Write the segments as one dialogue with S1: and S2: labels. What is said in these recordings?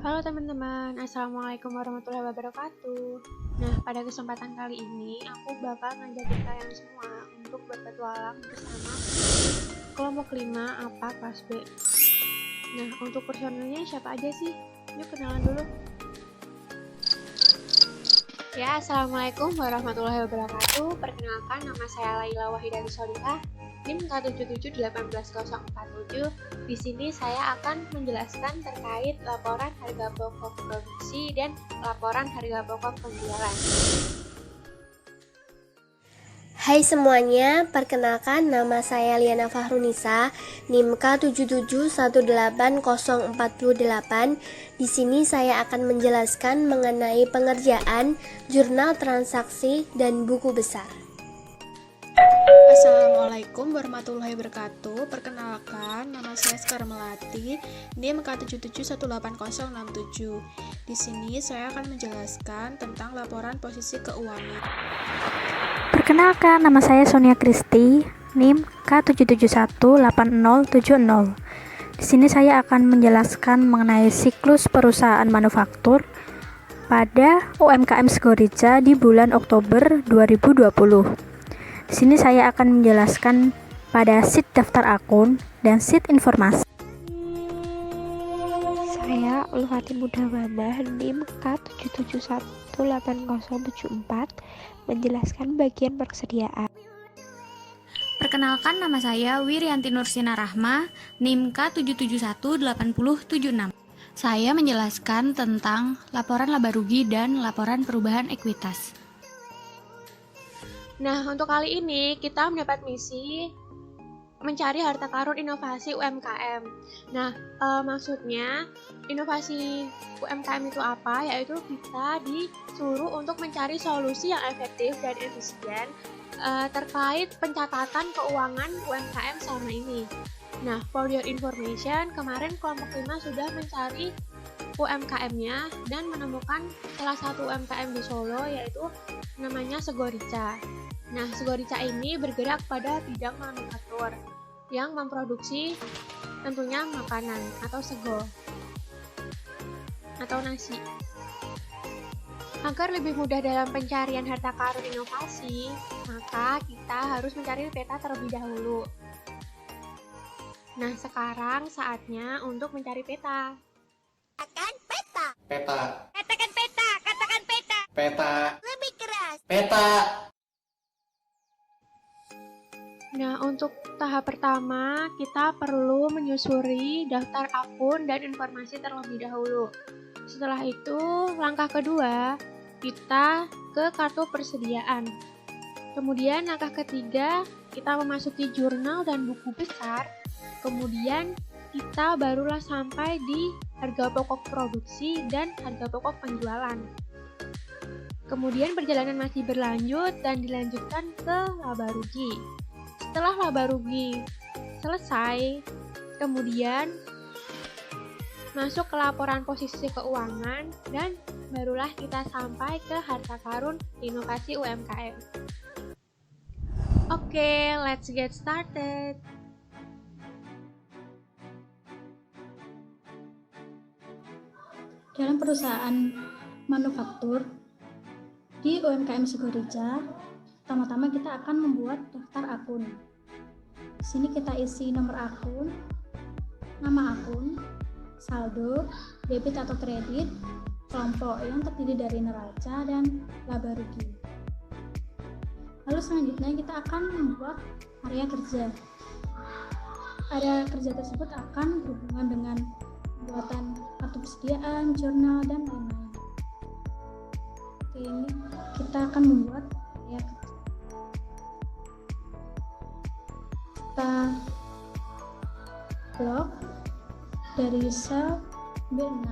S1: Halo teman-teman, Assalamualaikum warahmatullahi wabarakatuh. Nah, pada kesempatan kali ini aku bakal ngajakin kalian semua untuk berpetualang bersama kelompok 5 APA kelas B. Nah, untuk personilnya siapa aja sih? Yuk kenalan dulu. Ya, Assalamualaikum warahmatullahi wabarakatuh. Perkenalkan, nama saya Laila Wahidati Solihah, NIM K77181047. Di sini saya akan menjelaskan terkait laporan harga pokok produksi dan laporan harga pokok penjualan.
S2: Hai semuanya, perkenalkan nama saya Liana Fahrunisa, NIM K77118048. Di sini saya akan menjelaskan mengenai pengerjaan jurnal transaksi dan buku besar.
S3: Assalamualaikum warahmatullahi wabarakatuh. Perkenalkan, nama saya Sekar Melati, NIM K77181067. Di sini saya akan menjelaskan tentang laporan posisi keuangan.
S4: Perkenalkan, nama saya Sonia Kristi, NIM K7718070. Di sini saya akan menjelaskan mengenai siklus perusahaan manufaktur pada UMKM Segorija di bulan Oktober 2020. Di sini saya akan menjelaskan pada sheet daftar akun dan sheet informasi.
S5: Saya Ulfati Mudawamah, NIM K77180074, menjelaskan bagian persediaan.
S6: Perkenalkan, nama saya Wirianti Nursina Rahma, NIM K7718076. Saya menjelaskan tentang laporan laba rugi dan laporan perubahan ekuitas.
S1: Nah, untuk kali ini kita mendapat misi mencari harta karun inovasi UMKM. Nah, maksudnya inovasi UMKM itu apa? Yaitu kita disuruh untuk mencari solusi yang efektif dan efisien terkait pencatatan keuangan UMKM selama ini. Nah, for your information, kemarin kelompok 5 sudah mencari UMKM-nya dan menemukan salah satu UMKM di Solo, yaitu namanya Segorija. Nah, Segorija ini bergerak pada bidang manufaktur yang memproduksi tentunya makanan atau sego atau nasi. Agar lebih mudah dalam pencarian harta karun inovasi, maka kita harus mencari peta terlebih dahulu. Nah, sekarang saatnya untuk mencari peta.
S7: Katakan peta.
S8: Peta.
S7: Katakan peta. Katakan peta.
S8: Peta.
S7: Lebih keras.
S8: Peta.
S1: Nah, untuk tahap pertama, kita perlu menyusuri daftar akun dan informasi terlebih dahulu. Setelah itu, langkah kedua, kita ke kartu persediaan. Kemudian langkah ketiga, kita memasuki jurnal dan buku besar. Kemudian kita barulah sampai di harga pokok produksi dan harga pokok penjualan. Kemudian perjalanan masih berlanjut dan dilanjutkan ke laba rugi. Setelah laba rugi selesai, kemudian masuk ke laporan posisi keuangan dan barulah kita sampai ke harta karun inovasi UMKM. Oke, let's get started.
S9: Dalam perusahaan manufaktur di UMKM Segorija, pertama-tama kita akan membuat daftar akun. Di sini kita isi nomor akun, nama akun, saldo, debit atau kredit, kelompok yang terdiri dari neraca dan laba rugi. Lalu selanjutnya kita akan membuat area kerja. Area kerja tersebut akan berhubungan dengan pembuatan kartu persediaan, jurnal, dan lain-lain. Oke, ini kita akan membuat area kerja. Kita blok dari sel B6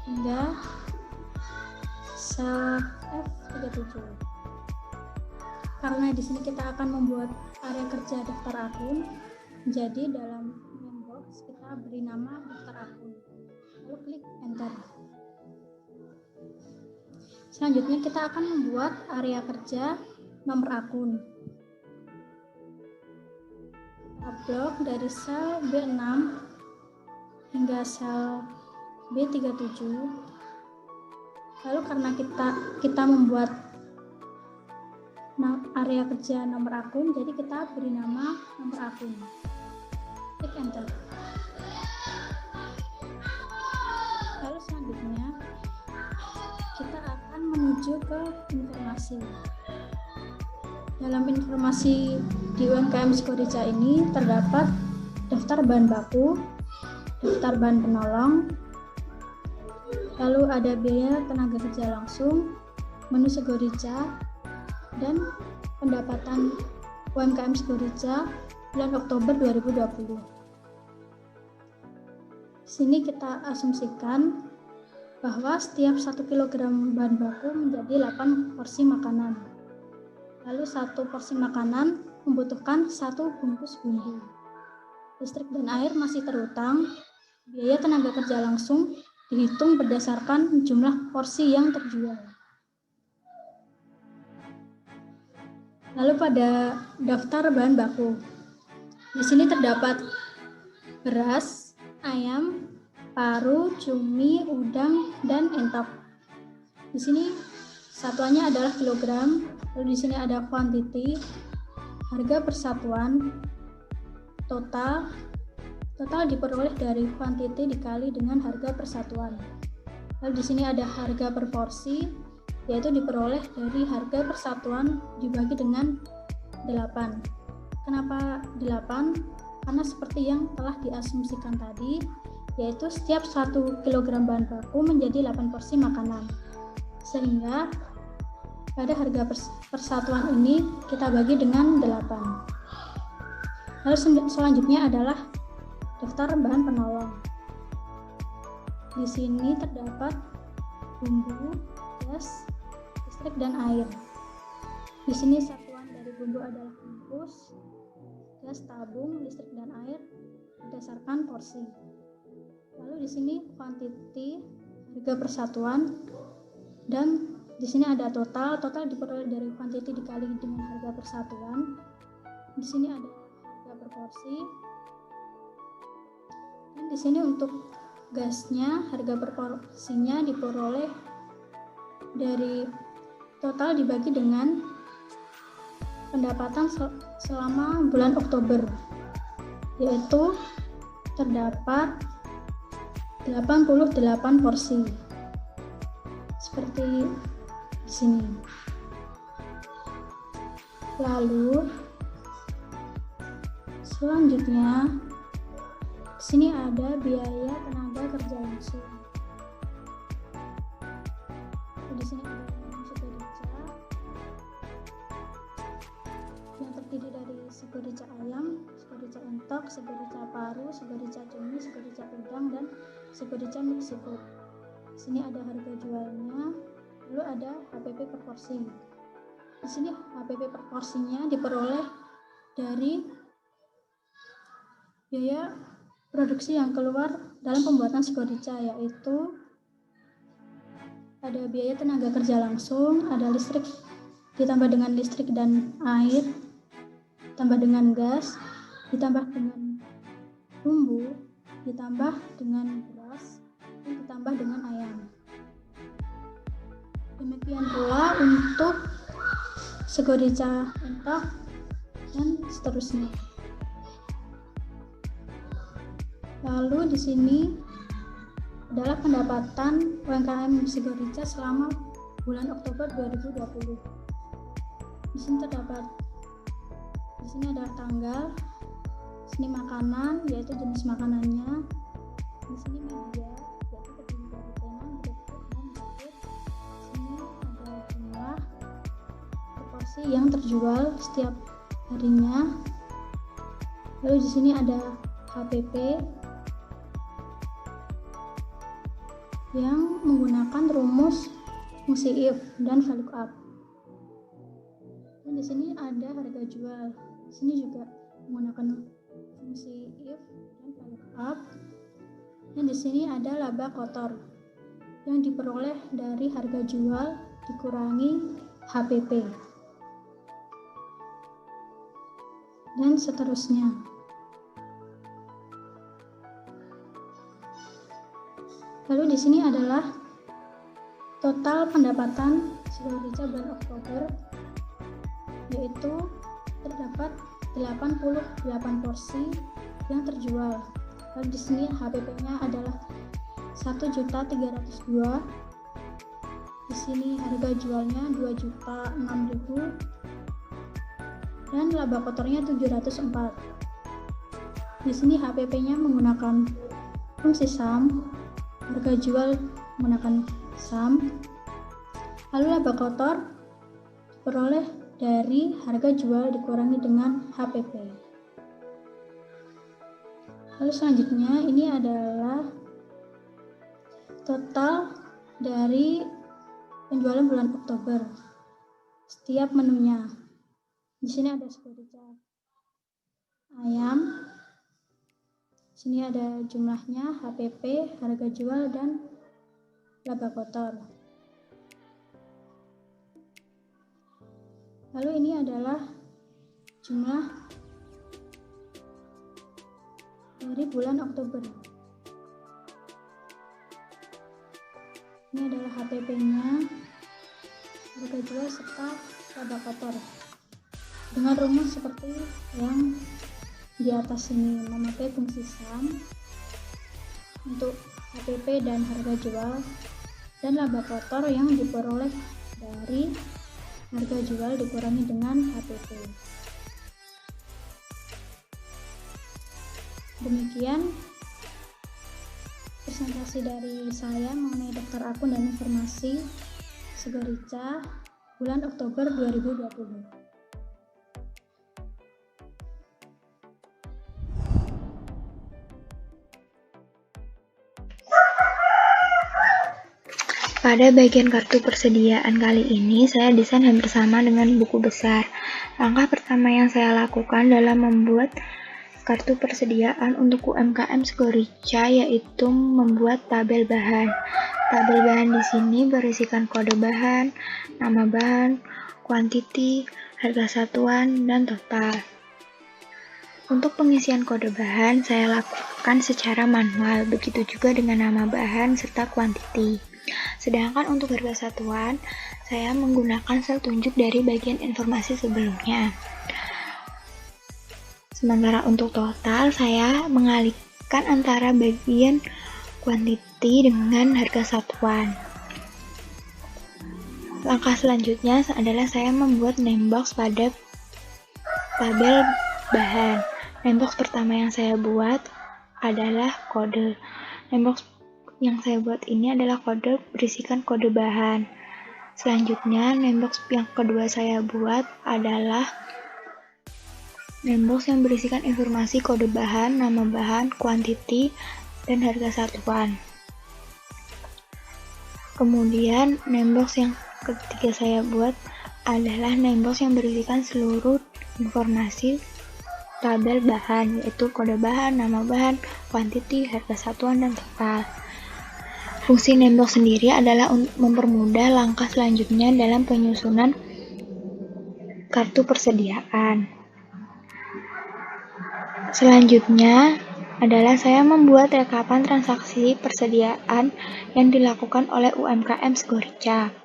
S9: hingga sel F37. Karena di sini kita akan membuat area kerja daftar akun, jadi dalam main box kita beri nama daftar akun, lalu klik enter. Selanjutnya kita akan membuat area kerja nomor akun. Blok dari sel B6 hingga sel B37. Lalu karena kita membuat area kerja nomor akun, jadi kita beri nama nomor akun. Klik enter. Lalu selanjutnya kita akan menuju ke informasi. Dalam informasi di UMKM Sigorica ini terdapat daftar bahan baku, daftar bahan penolong, lalu ada biaya tenaga kerja langsung, menu Sigorica, dan pendapatan UMKM Sigorica bulan Oktober 2020. Sini kita asumsikan bahwa setiap 1 kg bahan baku menjadi 8 porsi makanan. Lalu 1 porsi makanan membutuhkan 1 bungkus bumbu. Listrik dan air masih terutang. Biaya tenaga kerja langsung dihitung berdasarkan jumlah porsi yang terjual. Lalu pada daftar bahan baku, di sini terdapat beras, ayam, paru, cumi, udang, dan entok. Di sini satuannya adalah kilogram. Lalu di sini ada quantity, harga persatuan, total diperoleh dari quantity dikali dengan harga persatuan. Lalu di sini ada harga per porsi, yaitu diperoleh dari harga persatuan dibagi dengan 8. Kenapa 8? Karena seperti yang telah diasumsikan tadi, yaitu setiap 1 kg bahan baku menjadi 8 porsi makanan. Sehingga pada harga persatuan ini kita bagi dengan 8. Lalu selanjutnya adalah daftar bahan penolong. Di sini terdapat bumbu, gas, listrik, dan air. Di sini satuan dari bumbu adalah bungkus, gas tabung, listrik, dan air berdasarkan porsi. Lalu di sini quantity, harga persatuan, dan di sini ada total diperoleh dari quantity dikali dengan harga persatuan. Di sini ada harga per porsi. Dan di sini untuk gasnya, harga per porsinya diperoleh dari total dibagi dengan pendapatan selama bulan Oktober, yaitu terdapat 88 porsi. Seperti di sini. Lalu selanjutnya di sini ada biaya tenaga kerja langsung. Di sini ada Sigorica yang terdiri dari Sigorica ayam, Sigorica entok, Sigorica paru, Sigorica cumi, Sigorica udang, dan Sigorica mix seafood. Di sini ada harga jualnya, lalu ada HPP per porsi. Di sini HPP per porsinya diperoleh dari biaya produksi yang keluar dalam pembuatan Sigorica, yaitu ada biaya tenaga kerja langsung, ada listrik ditambah dengan listrik dan air, ditambah dengan gas, ditambah dengan bumbu, ditambah dengan beras, dan ditambah dengan ayam. Demikian pula untuk Sigorica entok dan seterusnya. Lalu di sini adalah pendapatan UMKM Sigorica selama bulan Oktober 2020. Di sini ada tanggal, di sini makanan, yaitu jenis makanannya, di sini media, yaitu terdiri dari tenan, grapefruit, dan bucket. Di sini ada jumlah proporsi yang terjual setiap harinya. Lalu di sini ada HPP yang menggunakan rumus fungsi if dan VLOOKUP. Dan di sini ada harga jual. Di sini juga menggunakan fungsi if dan VLOOKUP. Dan di sini ada laba kotor yang diperoleh dari harga jual dikurangi HPP. Dan seterusnya. Lalu di sini adalah total pendapatan Sigorica bulan Oktober, yaitu terdapat 88 porsi yang terjual. Lalu di sini HPP-nya adalah 1.302.000. Di sini harga jualnya 2.006.000 dan laba kotornya 704. Di sini HPP-nya menggunakan fungsi sum, harga jual menggunakan sum. Lalu laba kotor diperoleh dari harga jual dikurangi dengan HPP. Lalu selanjutnya ini adalah total dari penjualan bulan Oktober. Setiap menunya. Di sini ada Sigorica ayam. Di sini ada jumlahnya, HPP, harga jual, dan laba kotor. Lalu ini adalah jumlah dari bulan Oktober. Ini adalah HPP-nya, harga jual, serta laba kotor. Dengan rumus seperti yang di atas ini, memakai fungsi sum untuk HPP dan harga jual, dan laba kotor yang diperoleh dari harga jual dikurangi dengan HPP. Demikian presentasi dari saya mengenai daftar akun dan informasi Sigorica bulan Oktober 2020.
S8: Pada bagian kartu persediaan kali ini, saya desain hampir sama dengan buku besar. Langkah pertama yang saya lakukan dalam membuat kartu persediaan untuk UMKM Sigorica yaitu membuat tabel bahan. Tabel bahan di sini berisikan kode bahan, nama bahan, kuantiti, harga satuan, dan total. Untuk pengisian kode bahan, saya lakukan secara manual, begitu juga dengan nama bahan serta kuantiti. Sedangkan untuk harga satuan, saya menggunakan sel tunjuk dari bagian informasi sebelumnya. Sementara untuk total, saya mengalihkan antara bagian kuantiti dengan harga satuan. Langkah selanjutnya adalah saya membuat name box pada tabel bahan. Name box pertama yang saya buat adalah kode. Name box yang saya buat ini adalah kode berisikan kode bahan. Selanjutnya, name box yang kedua saya buat adalah name box yang berisikan informasi kode bahan, nama bahan, kuantiti, dan harga satuan. Kemudian, name box yang ketiga saya buat adalah name box yang berisikan seluruh informasi tabel bahan, yaitu kode bahan, nama bahan, kuantiti, harga satuan, dan total. Fungsi name box sendiri adalah mempermudah langkah selanjutnya dalam penyusunan kartu persediaan. Selanjutnya adalah saya membuat rekapan transaksi persediaan yang dilakukan oleh UMKM Sigorica.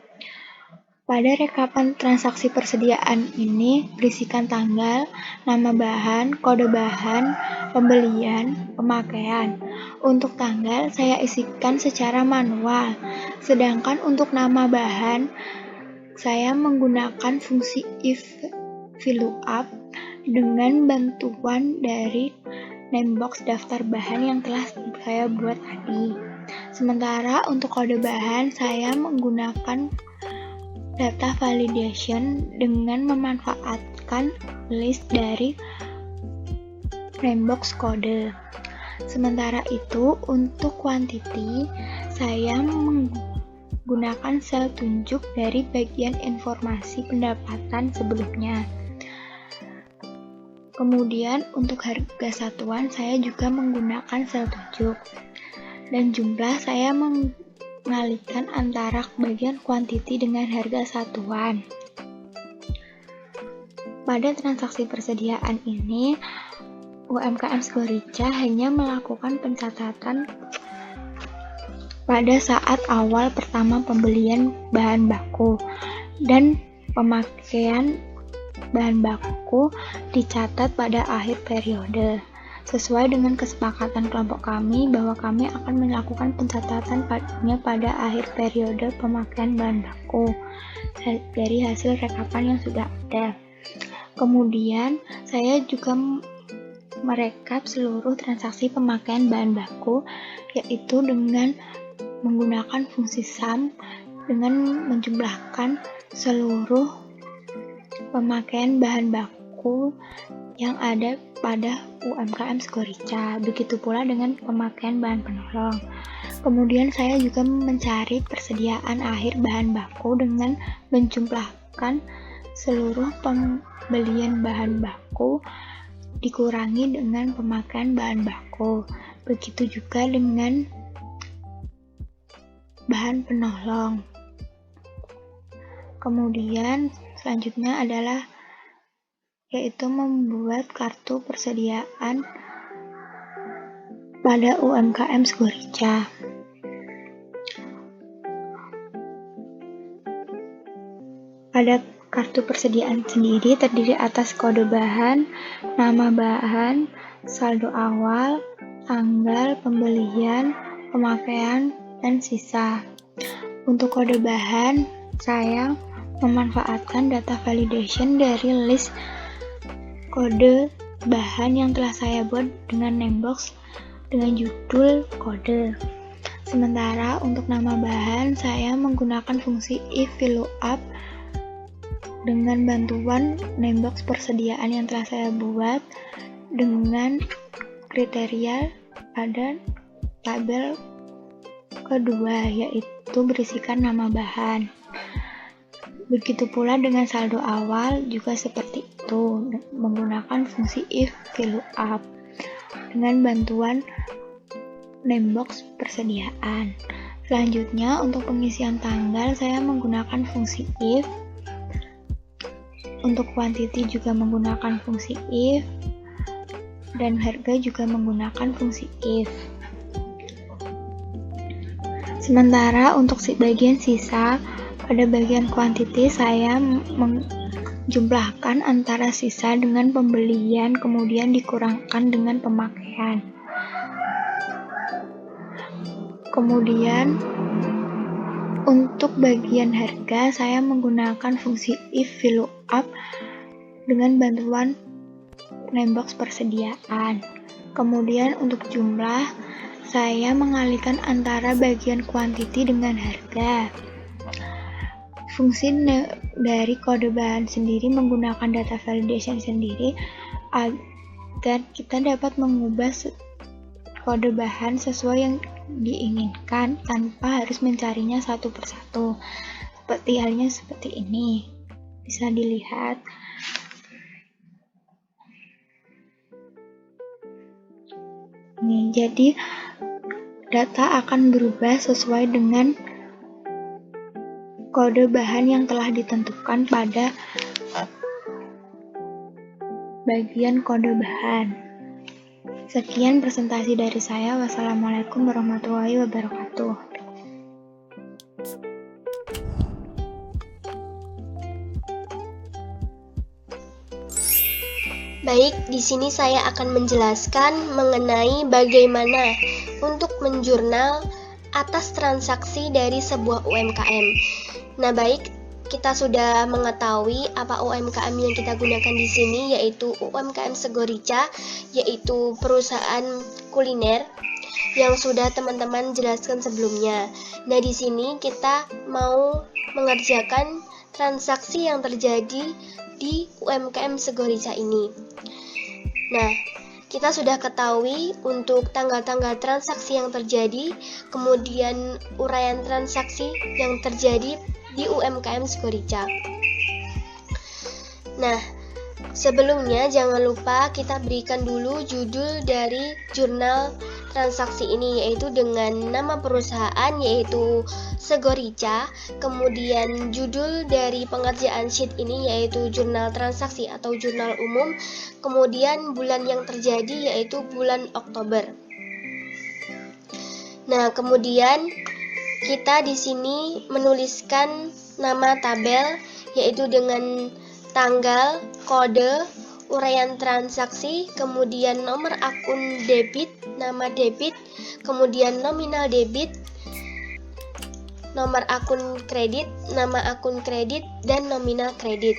S8: Pada rekapan transaksi persediaan ini berisikan tanggal, nama bahan, kode bahan, pembelian, pemakaian. Untuk tanggal saya isikan secara manual, sedangkan untuk nama bahan saya menggunakan fungsi if VLOOKUP dengan bantuan dari name box daftar bahan yang telah saya buat tadi. Sementara untuk kode bahan saya menggunakan data validation dengan memanfaatkan list dari name box kode. Sementara itu untuk kuantiti saya menggunakan sel tunjuk dari bagian informasi pendapatan sebelumnya. Kemudian untuk harga satuan saya juga menggunakan sel tunjuk. Dan jumlah saya mengalihkan antara bagian kuantiti dengan harga satuan. Pada transaksi persediaan ini, UMKM Sigorica hanya melakukan pencatatan pada saat awal pertama pembelian bahan baku, dan pemakaian bahan baku dicatat pada akhir periode. Sesuai dengan kesepakatan kelompok kami bahwa kami akan melakukan pencatatan pada akhir periode pemakaian bahan baku dari hasil rekapan yang sudah ada. Kemudian saya juga merekap seluruh transaksi pemakaian bahan baku, yaitu dengan menggunakan fungsi sum dengan menjumlahkan seluruh pemakaian bahan baku yang ada pada UMKM Segorica. Begitu pula dengan pemakaian bahan penolong. Kemudian saya juga mencari persediaan akhir bahan baku dengan menjumlahkan seluruh pembelian bahan baku dikurangi dengan pemakaian bahan baku. Begitu juga dengan bahan penolong. Kemudian selanjutnya adalah yaitu membuat kartu persediaan pada UMKM Segorica. Pada kartu persediaan sendiri terdiri atas kode bahan, nama bahan, saldo awal, tanggal pembelian, pemakaian, dan sisa. Untuk kode bahan, saya memanfaatkan data validation dari list kode bahan yang telah saya buat dengan namebox dengan judul kode. Sementara untuk nama bahan, saya menggunakan fungsi if VLOOKUP dengan bantuan namebox persediaan yang telah saya buat dengan kriteria pada tabel kedua, yaitu berisikan nama bahan. Begitu pula dengan saldo awal juga seperti itu, menggunakan fungsi if VLOOKUP dengan bantuan namebox persediaan. Selanjutnya untuk pengisian tanggal saya menggunakan fungsi if. Untuk quantity juga menggunakan fungsi if, dan harga juga menggunakan fungsi if. Sementara untuk bagian sisa, pada bagian quantity saya menjumlahkan antara sisa dengan pembelian, kemudian dikurangkan dengan pemakaian. Kemudian untuk bagian harga saya menggunakan fungsi if VLOOKUP dengan bantuan namebox persediaan. Kemudian untuk jumlah saya mengalihkan antara bagian quantity dengan harga. Fungsi dari kode bahan sendiri menggunakan data validation sendiri agar kita dapat mengubah kode bahan sesuai yang diinginkan tanpa harus mencarinya satu persatu. Seperti halnya seperti ini. Bisa dilihat. Nih, jadi data akan berubah sesuai dengan kode bahan yang telah ditentukan pada bagian kode bahan. Sekian presentasi dari saya. Wassalamualaikum warahmatullahi wabarakatuh.
S2: Baik, di sini saya akan menjelaskan mengenai bagaimana untuk menjurnal atas transaksi dari sebuah UMKM. Nah, baik, kita sudah mengetahui apa UMKM yang kita gunakan di sini, yaitu UMKM Segorica, yaitu perusahaan kuliner yang sudah teman-teman jelaskan sebelumnya. Nah, di sini kita mau mengerjakan transaksi yang terjadi di UMKM Segorica ini. Nah, kita sudah ketahui untuk tanggal-tanggal transaksi yang terjadi, kemudian uraian transaksi yang terjadi di UMKM Segorica. Nah, sebelumnya jangan lupa kita berikan dulu judul dari jurnal transaksi ini, yaitu dengan nama perusahaan yaitu Segorica, kemudian judul dari pengerjaan sheet ini yaitu jurnal transaksi atau jurnal umum, kemudian bulan yang terjadi yaitu bulan Oktober. Nah, kemudian kita di sini menuliskan nama tabel, yaitu dengan tanggal, kode, uraian transaksi, kemudian nomor akun debit, nama debit, kemudian nominal debit, nomor akun kredit, nama akun kredit, dan nominal kredit.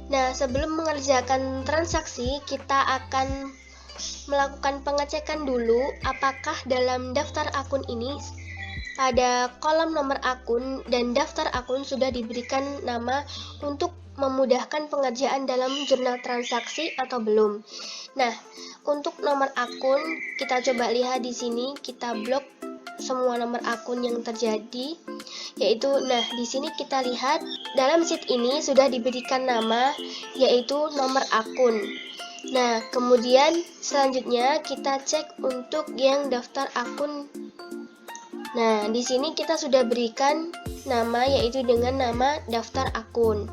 S2: Nah, sebelum mengerjakan transaksi, kita akan melakukan pengecekan dulu apakah dalam daftar akun ini pada kolom nomor akun dan daftar akun sudah diberikan nama untuk memudahkan pengerjaan dalam jurnal transaksi atau belum. Nah, untuk nomor akun kita coba lihat di sini, kita blok semua nomor akun yang terjadi, yaitu di sini kita lihat dalam sheet ini sudah diberikan nama yaitu nomor akun. Nah, kemudian selanjutnya kita cek untuk yang daftar akun. Nah, di sini kita sudah berikan nama yaitu dengan nama daftar akun.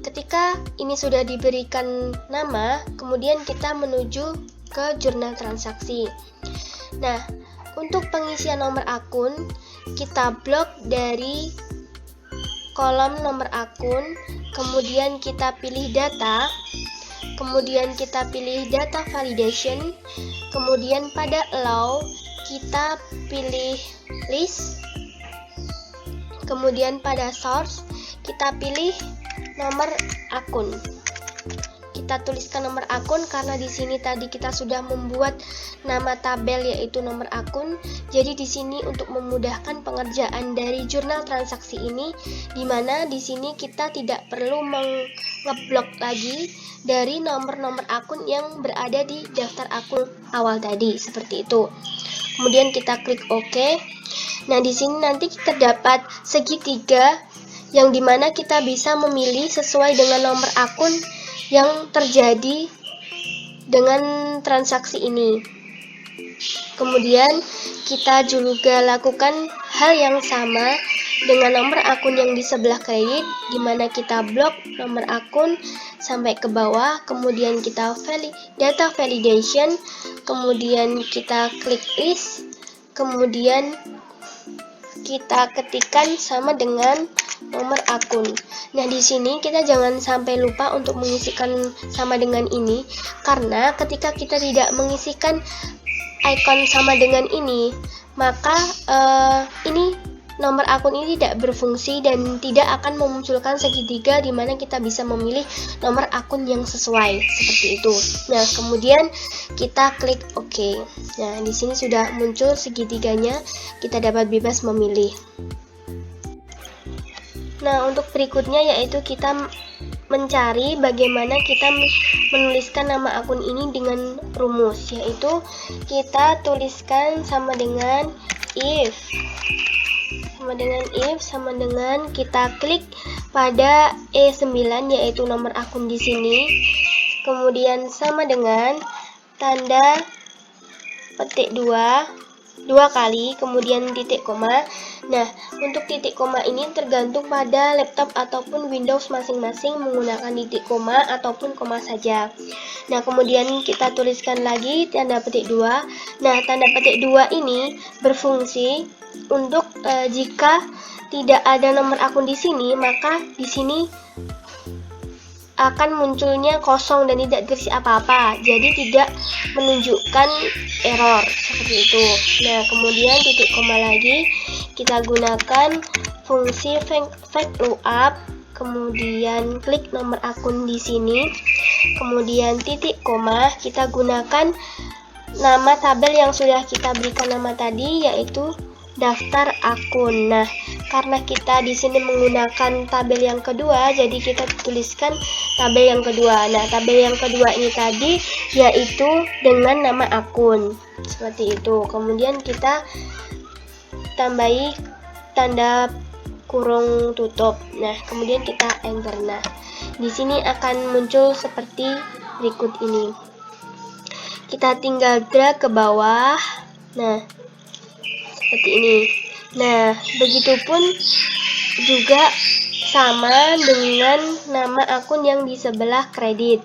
S2: Ketika ini sudah diberikan nama, kemudian kita menuju ke jurnal transaksi. Nah, untuk pengisian nomor akun, kita blok dari kolom nomor akun, kemudian kita pilih data, kemudian kita pilih data validation, kemudian pada allow kita pilih list, kemudian pada source kita pilih nomor akun. Kita tuliskan nomor akun karena di sini tadi kita sudah membuat nama tabel yaitu nomor akun. Jadi di sini untuk memudahkan pengerjaan dari jurnal transaksi ini, di mana di sini kita tidak perlu ngeblok lagi dari nomor-nomor akun yang berada di daftar akun awal tadi, seperti itu. Kemudian kita klik OK. Nah, di sini nanti terdapat segitiga yang dimana kita bisa memilih sesuai dengan nomor akun yang terjadi dengan transaksi ini. Kemudian kita juga lakukan hal yang sama dengan nomor akun yang di sebelah kredit, di mana kita blok nomor akun sampai ke bawah, kemudian kita data validation, kemudian kita klik list, kemudian kita ketikkan sama dengan nomor akun. Nah, di sini kita jangan sampai lupa untuk mengisikan sama dengan ini, karena ketika kita tidak mengisikan icon sama dengan ini, maka ini nomor akun ini tidak berfungsi dan tidak akan memunculkan segitiga di mana kita bisa memilih nomor akun yang sesuai, seperti itu. Nah, kemudian kita klik OK. Nah, di sini sudah muncul segitiganya, kita dapat bebas memilih. Nah, untuk berikutnya yaitu kita mencari bagaimana kita menuliskan nama akun ini dengan rumus, yaitu kita tuliskan sama dengan if sama dengan kita klik pada E9 yaitu nomor akun di sini, kemudian sama dengan tanda petik 2 kali, kemudian titik koma. Nah, untuk titik koma ini tergantung pada laptop ataupun Windows masing-masing menggunakan titik koma ataupun koma saja. Nah, kemudian kita tuliskan lagi tanda petik 2. Nah, tanda petik 2 ini berfungsi untuk jika tidak ada nomor akun di sini, maka di sini akan munculnya kosong dan tidak terisi apa-apa, jadi tidak menunjukkan error, seperti itu. Nah, kemudian titik koma lagi kita gunakan fungsi fact lookup, kemudian klik nomor akun di sini, kemudian titik koma kita gunakan nama tabel yang sudah kita berikan nama tadi yaitu daftar akun. Nah, karena kita di sini menggunakan tabel yang kedua, jadi kita tuliskan tabel yang kedua. Nah, tabel yang kedua ini tadi yaitu dengan nama akun, seperti itu. Kemudian kita tambahi tanda kurung tutup. Nah, kemudian kita enter. Nah, di sini akan muncul seperti berikut ini. Kita tinggal drag ke bawah. Nah, seperti ini. Nah, begitupun juga sama dengan nama akun yang di sebelah kredit.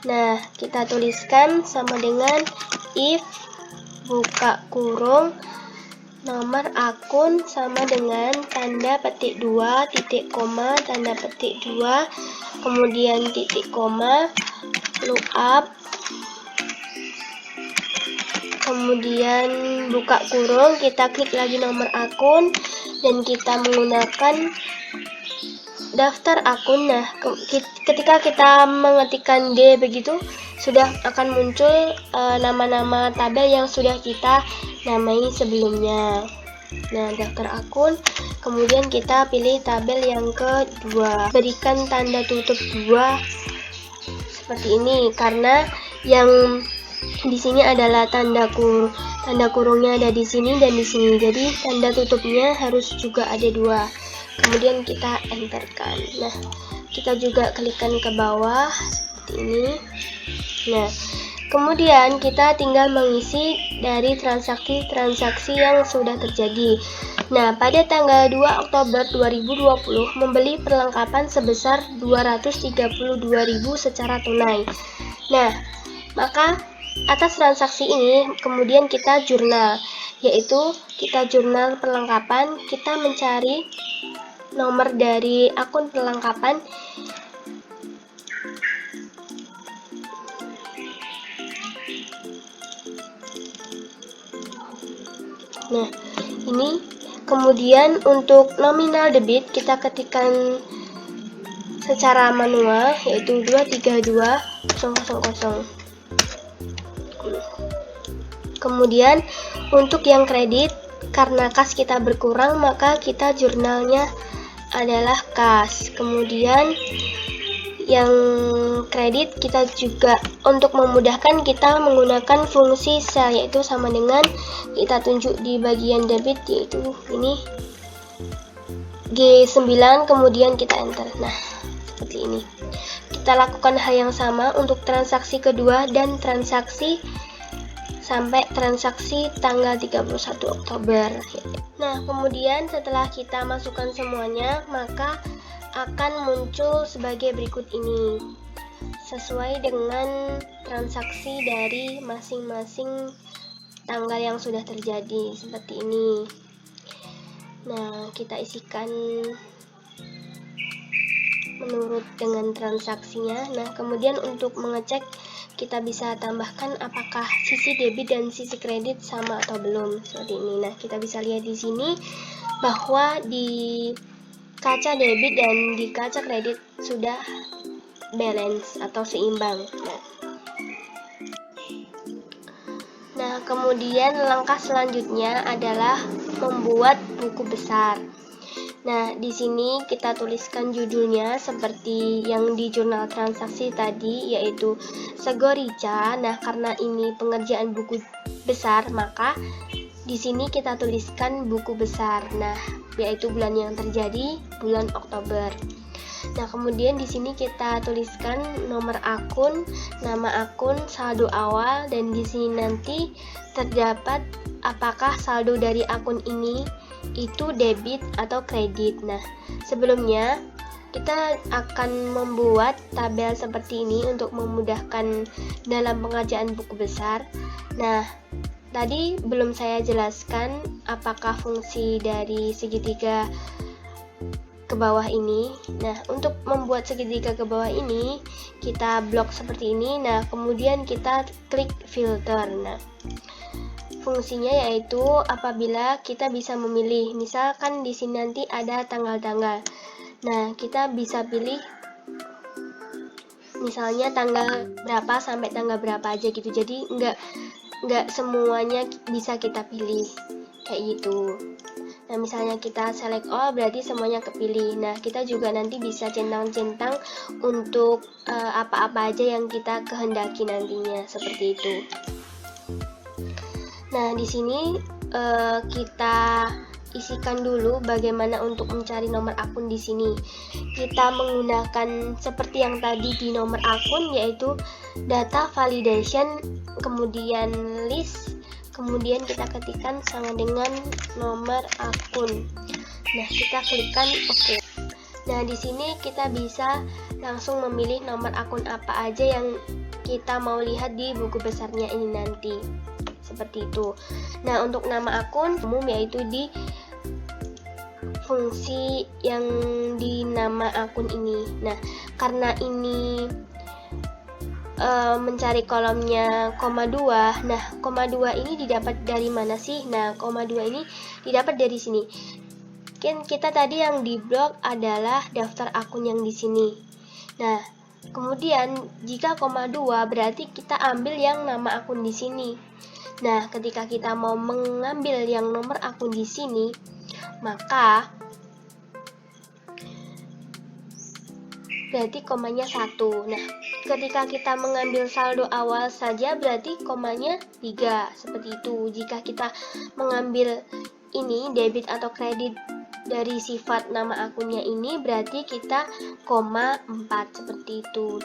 S2: Nah, kita tuliskan sama dengan if buka kurung nomor akun sama dengan tanda petik 2, titik koma, tanda petik 2, kemudian titik koma, lookup, kemudian buka kurung, kita klik lagi nomor akun, dan kita menggunakan daftar akun. Nah, ketika kita mengetikkan D begitu, sudah akan muncul nama-nama tabel yang sudah kita namai sebelumnya. Nah, daftar akun, kemudian kita pilih tabel yang kedua, berikan tanda tutup 2 seperti ini, karena yang di sini adalah tanda kurungnya ada di sini dan di sini, jadi tanda tutupnya harus juga ada 2. Kemudian kita enterkan. Nah, kita juga klikkan ke bawah seperti ini. Nah, kemudian kita tinggal mengisi dari transaksi-transaksi yang sudah terjadi. Nah, pada tanggal 2 Oktober 2020 membeli perlengkapan sebesar 232.000 secara tunai. Nah, maka atas transaksi ini kemudian kita jurnal, yaitu kita jurnal perlengkapan, kita mencari nomor dari akun perlengkapan. Nah, ini kemudian untuk nominal debit kita ketikkan secara manual, yaitu 232000. Kemudian untuk yang kredit, karena kas kita berkurang, maka kita jurnalnya adalah kas. Kemudian yang kredit kita juga untuk memudahkan kita menggunakan fungsi sel, yaitu sama dengan kita tunjuk di bagian debit, yaitu ini G9, kemudian kita enter. Nah, seperti ini. Kita lakukan hal yang sama untuk transaksi kedua dan transaksi sampai transaksi tanggal 31 Oktober. Nah, kemudian setelah kita masukkan semuanya, maka akan muncul sebagai berikut ini, sesuai dengan transaksi dari masing-masing tanggal yang sudah terjadi, seperti ini. Nah, kita isikan menurut dengan transaksinya. Nah, kemudian untuk mengecek, kita bisa tambahkan apakah sisi debit dan sisi kredit sama atau belum, seperti ini. Nah, kita bisa lihat di sini bahwa di kaca debit dan di kaca kredit sudah balance atau seimbang. Nah, kemudian langkah selanjutnya adalah membuat buku besar. Nah, di sini kita tuliskan judulnya seperti yang di jurnal transaksi tadi, yaitu Segorica. Nah, karena ini pengerjaan buku besar, maka di sini kita tuliskan buku besar. Nah, yaitu bulan yang terjadi, bulan Oktober. Nah, kemudian di sini kita tuliskan nomor akun, nama akun, saldo awal, dan di sini nanti terdapat apakah saldo dari akun ini itu debit atau kredit. Nah, sebelumnya kita akan membuat tabel seperti ini untuk memudahkan dalam pengerjaan buku besar. Nah, tadi belum saya jelaskan apakah fungsi dari segitiga ke bawah ini. Nah, untuk membuat segitiga ke bawah ini, kita blok seperti ini. Nah, kemudian kita klik filter. Nah, fungsinya yaitu apabila kita bisa memilih, misalkan di sini nanti ada tanggal-tanggal. Nah, kita bisa pilih misalnya tanggal berapa sampai tanggal berapa aja gitu. Jadi nggak semuanya bisa kita pilih kayak gitu. Nah, misalnya kita select all, berarti semuanya kepilih. Nah, kita juga nanti bisa centang-centang untuk apa-apa aja yang kita kehendaki nantinya, seperti itu. Nah, di sini kita isikan dulu bagaimana untuk mencari nomor akun di sini. Kita menggunakan seperti yang tadi di nomor akun, yaitu data validation, kemudian list, kemudian kita ketikkan sama dengan nomor akun. Nah, kita klikkan OK. Nah, di sini kita bisa langsung memilih nomor akun apa aja yang kita mau lihat di buku besarnya ini nanti. seperti itu. Nah, untuk nama akun umum yaitu di fungsi yang di nama akun ini. Nah, karena ini mencari kolomnya koma 2. Nah, koma 2 ini didapat dari mana sih? Nah, koma 2 ini didapat dari sini. Kan kita tadi yang di blok adalah daftar akun yang di sini. Nah, kemudian jika koma 2 berarti kita ambil yang nama akun di sini. Nah, ketika kita mau mengambil yang nomor akun di sini, maka berarti komanya 1. Nah, ketika kita mengambil saldo awal saja berarti komanya 3. Seperti itu. Jika kita mengambil ini debit atau kredit dari sifat nama akunnya ini berarti kita koma 4. Seperti itu.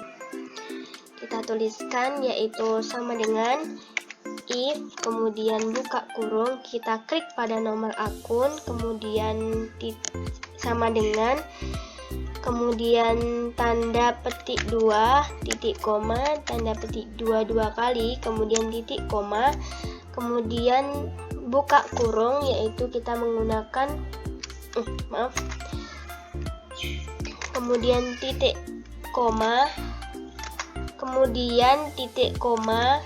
S2: Kita tuliskan yaitu sama dengan if, kemudian buka kurung, kita klik pada nomor akun, kemudian sama dengan, kemudian tanda petik 2, titik koma, tanda petik 2 kali, kemudian titik koma, kemudian buka kurung yaitu kita menggunakan kemudian titik koma, kemudian titik koma.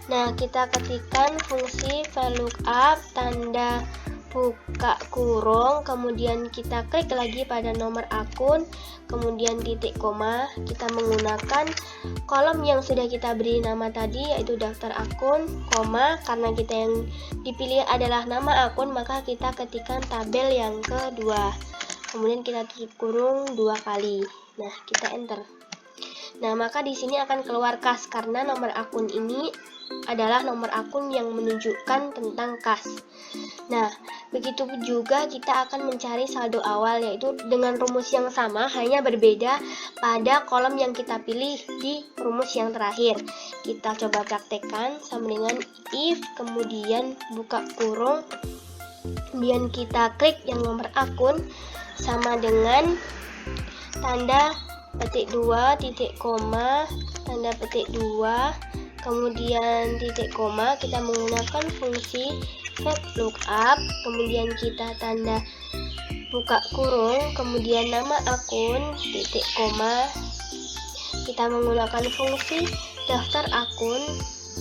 S2: Nah, kita ketikkan fungsi VLOOKUP tanda buka kurung, kemudian kita klik lagi pada nomor akun, kemudian titik koma. Kita menggunakan kolom yang sudah kita beri nama tadi yaitu daftar akun, koma, karena kita yang dipilih adalah nama akun maka kita ketikkan tabel yang kedua, kemudian kita tutup kurung 2 kali. Nah, kita enter. Nah, maka di sini akan keluar kas karena nomor akun ini adalah nomor akun yang menunjukkan tentang kas. Nah, begitu juga kita akan mencari saldo awal yaitu dengan rumus yang sama, hanya berbeda pada kolom yang kita pilih di rumus yang terakhir. Kita coba praktekkan sama dengan if, kemudian buka kurung, kemudian kita klik yang nomor akun sama dengan tanda petik 2, titik koma, tanda petik 2, kemudian titik koma. Kita menggunakan fungsi VLOOKUP, kemudian kita tanda buka kurung, kemudian nama akun, titik koma. Kita menggunakan fungsi daftar akun,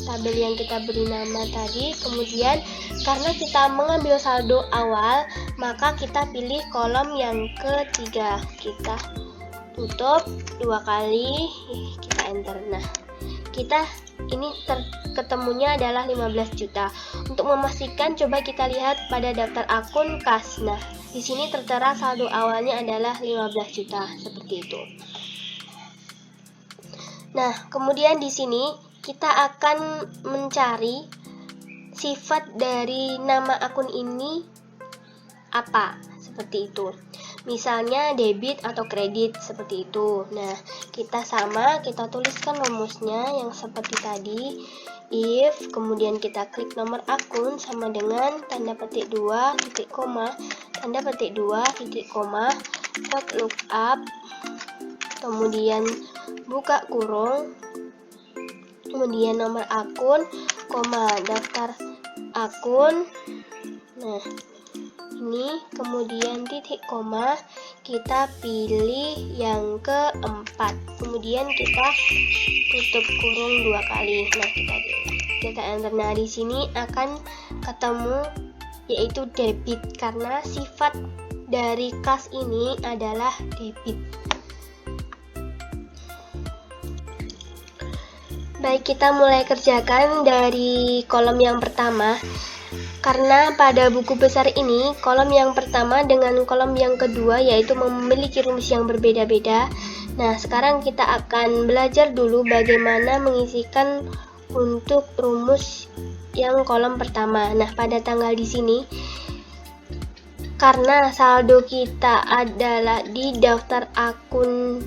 S2: tabel yang kita beri nama tadi, kemudian karena kita mengambil saldo awal maka kita pilih kolom yang ketiga. Kita tutup 2 kali, kita enter. Nah, kita ini ketemunya adalah 15 juta. Untuk memastikan coba kita lihat pada daftar akun kas. Nah, di sini tertera saldo awalnya adalah 15 juta seperti itu. Nah, kemudian di sini kita akan mencari sifat dari nama akun ini apa, seperti itu. Misalnya debit atau kredit seperti itu. Nah, kita tuliskan rumusnya yang seperti tadi. If, kemudian kita klik nomor akun sama dengan tanda petik 2, titik koma, tanda petik 2, titik koma, VLOOKUP, kemudian buka kurung, kemudian nomor akun, koma, daftar akun. Nah, ini kemudian titik koma, kita pilih yang keempat, kemudian kita tutup kurung 2 kali. Nah, kita enter. Nah, di sini akan ketemu yaitu debit karena sifat dari kas ini adalah debit. Baik, kita mulai kerjakan dari kolom yang pertama. Karena pada buku besar ini, kolom yang pertama dengan kolom yang kedua yaitu memiliki rumus yang berbeda-beda. Nah, sekarang kita akan belajar dulu bagaimana mengisikan untuk rumus yang kolom pertama. Nah, pada tanggal di sini, karena saldo kita adalah di daftar akun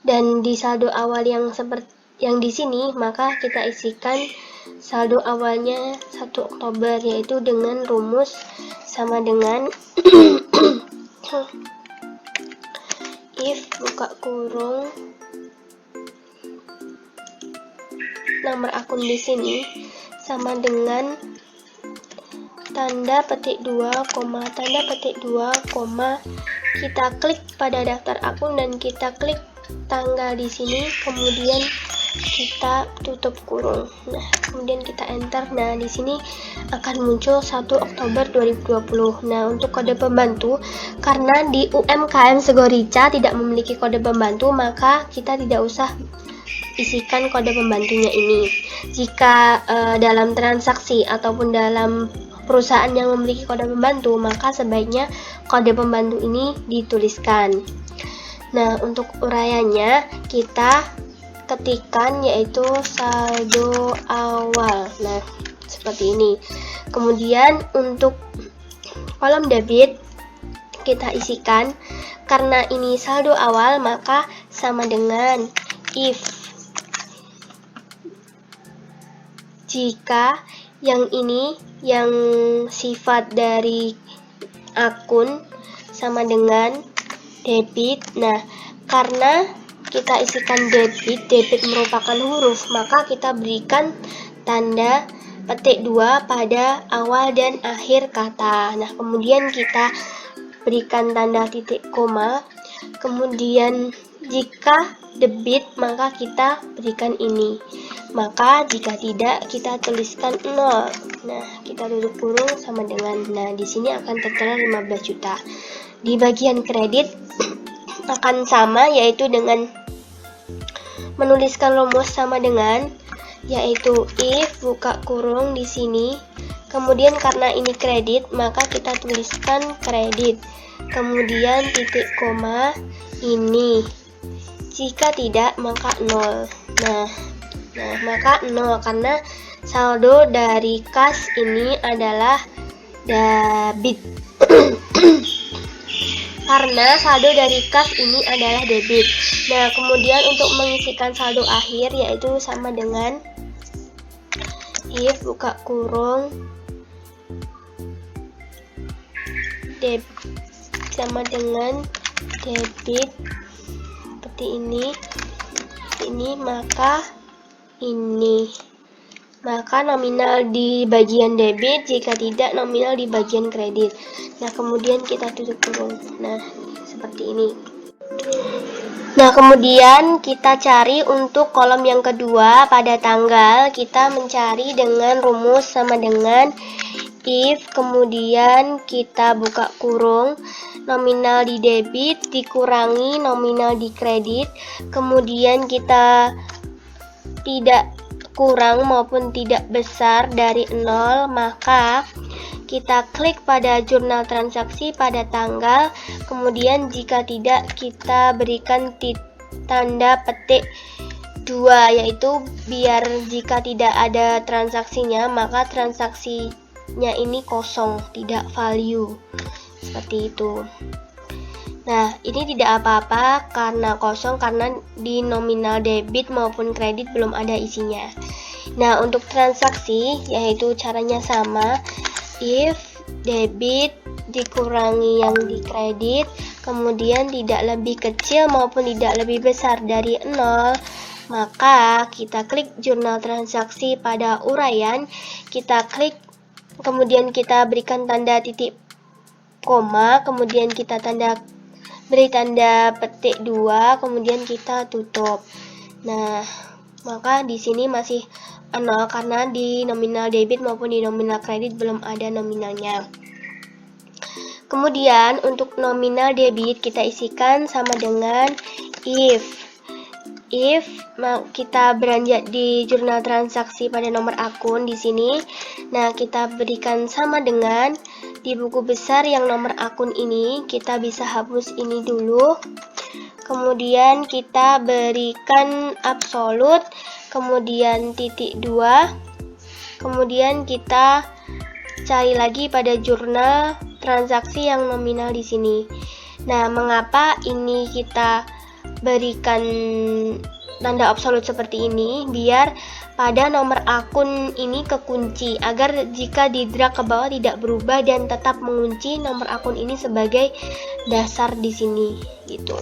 S2: dan di saldo awal yang di sini, maka kita isikan saldo awalnya 1 Oktober yaitu dengan rumus sama dengan if, buka kurung, nomor akun di sini sama dengan tanda petik 2, tanda petik 2, kita klik pada daftar akun dan kita klik tanggal di sini, kemudian kita tutup kurung. Nah, kemudian kita enter. Nah, di sini akan muncul 1 Oktober 2020. Nah, untuk kode pembantu, karena di UMKM Segorica tidak memiliki kode pembantu, maka kita tidak usah isikan kode pembantunya ini. Jika dalam transaksi ataupun dalam perusahaan yang memiliki kode pembantu, maka sebaiknya kode pembantu ini dituliskan. Nah, untuk uraiannya kita ketikkan yaitu saldo awal. Nah, seperti ini. Kemudian untuk kolom debit kita isikan, karena ini saldo awal maka sama dengan if jika yang ini yang sifat dari akun sama dengan debit. Nah, karena kita isikan debit merupakan huruf, maka kita berikan tanda petik 2 pada awal dan akhir kata. Nah, kemudian kita berikan tanda titik koma. Kemudian jika debit maka kita berikan ini. Maka jika tidak kita tuliskan 0. Nah, kita tutup kurung sama dengan. Nah, di sini akan tertera 15 juta. Di bagian kredit akan sama, yaitu dengan menuliskan rumus sama dengan, yaitu if buka kurung di sini. Kemudian karena ini kredit maka kita tuliskan kredit. Kemudian titik koma ini. Jika tidak maka 0. Nah, maka 0 karena saldo dari kas ini adalah debit. Karena saldo dari kas ini adalah debit. Nah, kemudian untuk mengisikan saldo akhir yaitu sama dengan if buka kurung debit sama dengan debit seperti ini, maka ini. Maka nominal di bagian debit, jika tidak nominal di bagian kredit. Nah, kemudian kita tutup kurung. Nah, seperti ini. Nah, kemudian kita cari untuk kolom yang kedua pada tanggal, kita mencari dengan rumus sama dengan if, kemudian kita buka kurung, nominal di debit dikurangi nominal di kredit, kemudian kita tidak kurang maupun tidak besar dari 0, maka kita klik pada jurnal transaksi pada tanggal, kemudian jika tidak kita berikan tanda petik 2, yaitu biar jika tidak ada transaksinya maka transaksinya ini kosong, tidak value, seperti itu. Nah, ini tidak apa-apa karena kosong, karena di nominal debit maupun kredit belum ada isinya. Nah, untuk transaksi yaitu caranya sama, if debit dikurangi yang di kredit, kemudian tidak lebih kecil maupun tidak lebih besar dari 0, maka kita klik jurnal transaksi pada uraian, kita klik, kemudian kita berikan tanda titik koma, kemudian kita beri tanda petik 2, kemudian kita tutup. Nah, maka di sini masih 0 karena di nominal debit maupun di nominal kredit belum ada nominalnya. Kemudian untuk nominal debit kita isikan sama dengan if kita beranjak di jurnal transaksi pada nomor akun di sini. Nah, kita berikan sama dengan di buku besar yang nomor akun ini, kita bisa hapus ini dulu. Kemudian kita berikan absolut, kemudian titik 2. Kemudian kita cari lagi pada jurnal transaksi yang nominal di sini. Nah, mengapa ini kita berikan tanda absolut seperti ini? Biar pada nomor akun ini kekunci, agar jika di drag ke bawah tidak berubah dan tetap mengunci nomor akun ini sebagai dasar di sini gitu.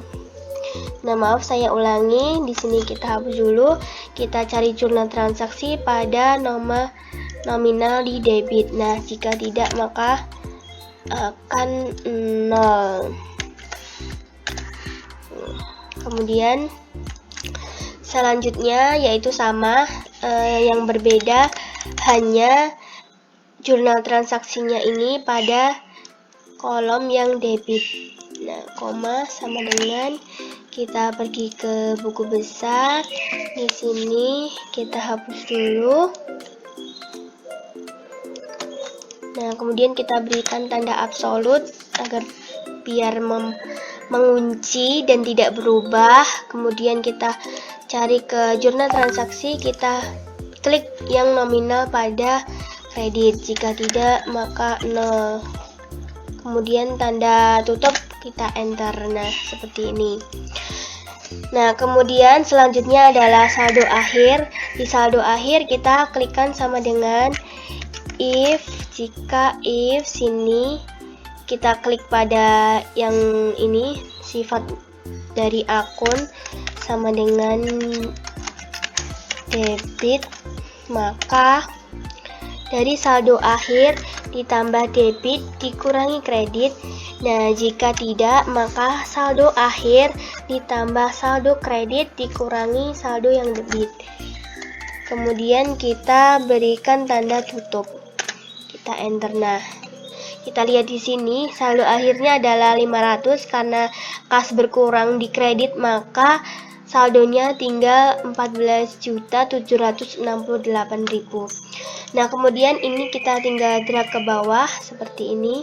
S2: Nah, maaf saya ulangi, di sini kita hapus dulu. Kita cari jurnal transaksi pada nomor nominal di debit. Nah, jika tidak maka akan 0. Kemudian selanjutnya yaitu sama, yang berbeda hanya jurnal transaksinya ini pada kolom yang debit. Nah, koma sama dengan kita pergi ke buku besar. Di sini kita hapus dulu. Nah, kemudian kita berikan tanda absolut agar biar mengunci dan tidak berubah. Kemudian kita cari ke jurnal transaksi, kita klik yang nominal pada kredit. Jika tidak maka 0. Kemudian tanda tutup, kita enter. Nah, seperti ini. Nah, kemudian selanjutnya adalah saldo akhir. Di saldo akhir kita klikkan sama dengan if. Jika if sini kita klik pada yang ini, sifat dari akun sama dengan debit, maka dari saldo akhir ditambah debit dikurangi kredit. Nah, jika tidak maka saldo akhir ditambah saldo kredit dikurangi saldo yang debit. Kemudian kita berikan tanda tutup. Kita enter. Nah, kita lihat di sini saldo akhirnya adalah 500 karena kas berkurang di kredit, maka saldonya tinggal 14.768.000. Nah, kemudian ini kita tinggal drag ke bawah seperti ini.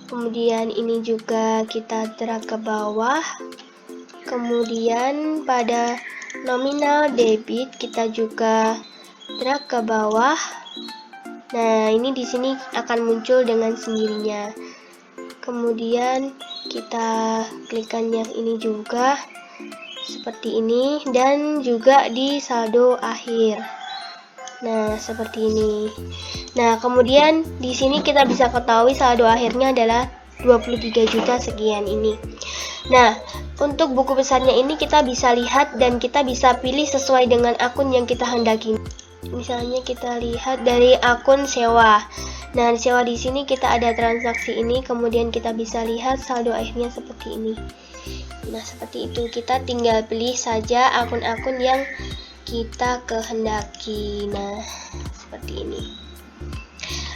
S2: Kemudian ini juga kita drag ke bawah. Kemudian pada nominal debit kita juga drag ke bawah. Nah, ini di sini akan muncul dengan sendirinya. Kemudian kita klikkan yang ini juga seperti ini, dan juga di saldo akhir. Nah, seperti ini. Nah, kemudian di sini kita bisa ketahui saldo akhirnya adalah 23 juta sekian ini. Nah, untuk buku besarnya ini kita bisa lihat dan kita bisa pilih sesuai dengan akun yang kita hendaki. Misalnya kita lihat dari akun sewa. Nah, sewa di sini kita ada transaksi ini, kemudian kita bisa lihat saldo akhirnya seperti ini. Nah, seperti itu. Kita tinggal pilih saja akun-akun yang kita kehendaki. Nah, seperti ini.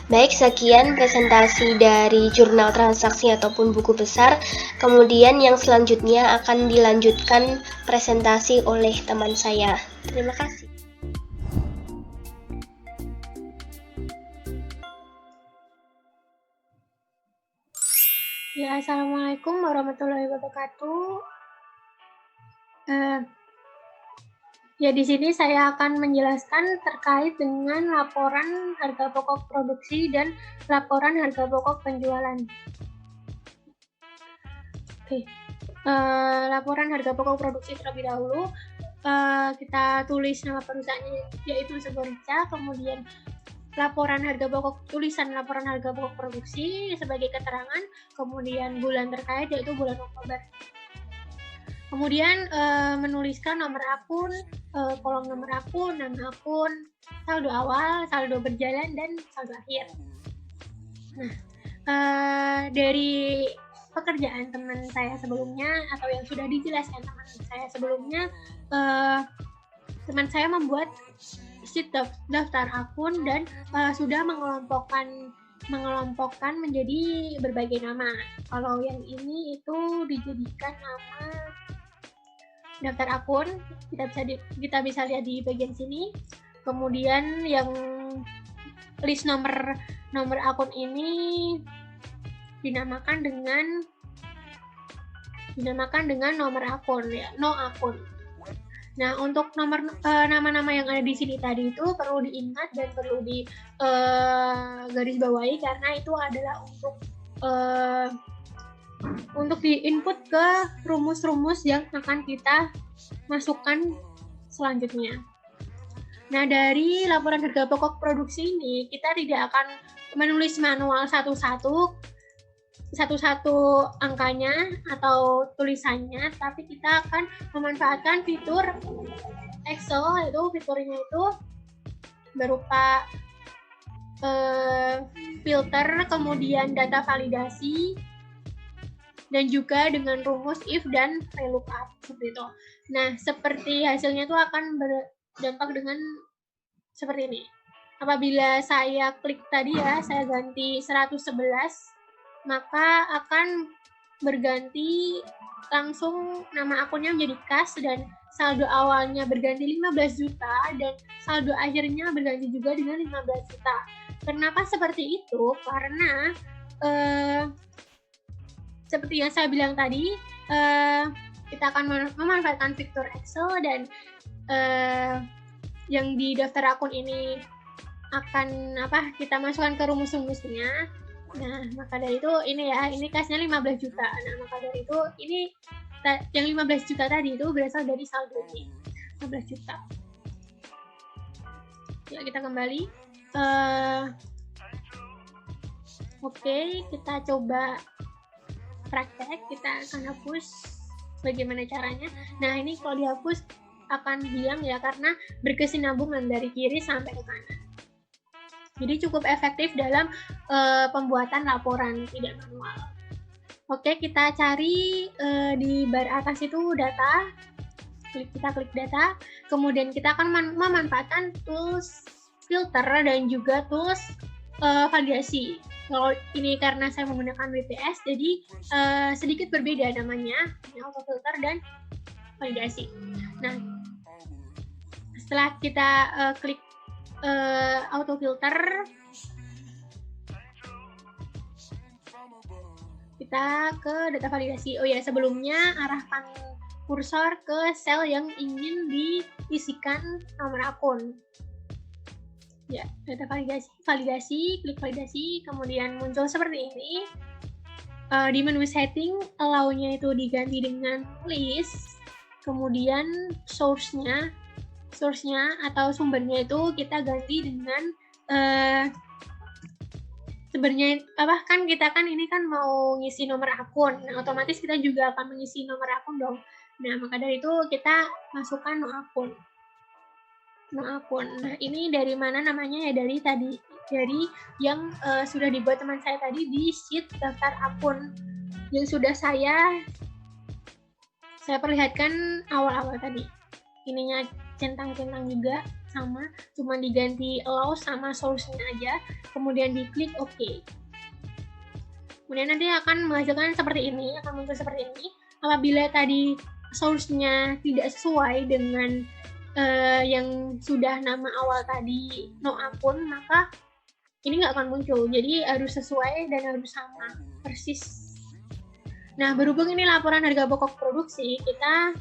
S2: Baik, sekian presentasi dari jurnal transaksi ataupun buku besar. Kemudian yang selanjutnya akan dilanjutkan presentasi oleh teman saya. Terima kasih.
S1: Ya, assalamualaikum warahmatullahi wabarakatuh. Ya, di sini saya akan menjelaskan terkait dengan laporan harga pokok produksi dan laporan harga pokok penjualan. Oke, laporan harga pokok produksi terlebih dahulu. Kita tulis nama perusahaannya, yaitu Segorica, kemudian laporan harga pokok, tulisan laporan harga pokok produksi sebagai keterangan, kemudian bulan terkait yaitu bulan Oktober. Kemudian menuliskan nomor akun, kolom nomor akun, nama akun, saldo awal, saldo berjalan, dan saldo akhir. Nah, dari pekerjaan teman saya sebelumnya atau yang sudah dijelaskan teman saya sebelumnya, teman saya membuat sheet daftar akun dan sudah mengelompokkan menjadi berbagai nama. Kalau yang ini itu dijadikan nama daftar akun, kita bisa lihat di bagian sini. Kemudian yang list nomor akun ini dinamakan dengan nomor akun, ya, no akun. Nah, untuk nama-nama yang ada di sini tadi itu perlu diingat dan perlu di garis bawahi karena itu adalah untuk di-input ke rumus-rumus yang akan kita masukkan selanjutnya. Nah, dari laporan harga pokok produksi ini, kita tidak akan menulis manual satu-satu angkanya atau tulisannya, tapi kita akan memanfaatkan fitur Excel, yaitu fiturnya itu berupa filter, kemudian data validasi, dan juga dengan rumus if dan VLOOKUP seperti itu. Nah, seperti hasilnya itu akan berdampak dengan seperti ini. Apabila saya klik tadi ya, saya ganti 111, maka akan berganti langsung nama akunnya menjadi kas dan saldo awalnya berganti 15 juta dan saldo akhirnya berganti juga dengan 15 juta. Kenapa seperti itu? Karena seperti yang saya bilang tadi, kita akan memanfaatkan fitur Excel dan yang di daftar akun ini akan kita masukkan ke rumus-rumusnya. Nah, maka dari itu ini ya, ini kasnya 15 juta. Nah, maka dari itu ini yang 15 juta tadi itu berasal dari saldo ini, 15 juta. Ya, kita kembali. Oke, kita coba praktek. Kita akan hapus bagaimana caranya. Nah, ini kalau dihapus akan hilang ya, karena berkesinambungan dari kiri sampai ke kanan. Jadi cukup efektif dalam pembuatan laporan, tidak manual. Oke, kita cari di bar atas itu data. Kita klik data, kemudian kita akan memanfaatkan tools filter dan juga tools validasi. Kalau ini karena saya menggunakan WPS, jadi sedikit berbeda namanya, auto filter dan validasi. Nah, setelah kita klik auto filter, kita ke data validasi. Oh ya, sebelumnya arahkan kursor ke sel yang ingin diisikan nomor akun. Ya, data validasi, klik validasi, kemudian muncul seperti ini. Di menu setting, allow-nya itu diganti dengan list, kemudian source-nya atau sumbernya itu kita ganti dengan sebenarnya kan kita ini kan mau ngisi nomor akun, nah otomatis kita juga akan mengisi nomor akun dong. Nah, maka dari itu kita masukkan no akun. Nah, ini dari mana namanya ya, dari yang sudah dibuat teman saya tadi di sheet daftar akun yang sudah saya perlihatkan awal-awal tadi. Ininya centang-centang juga sama, cuma diganti allow sama source-nya aja, kemudian diklik OK. Kemudian nanti akan menghasilkan seperti ini, akan muncul seperti ini. Apabila tadi source-nya tidak sesuai dengan yang sudah nama awal tadi no akun, maka ini nggak akan muncul. Jadi harus sesuai dan harus sama persis. Nah, berhubung ini laporan harga pokok produksi, kita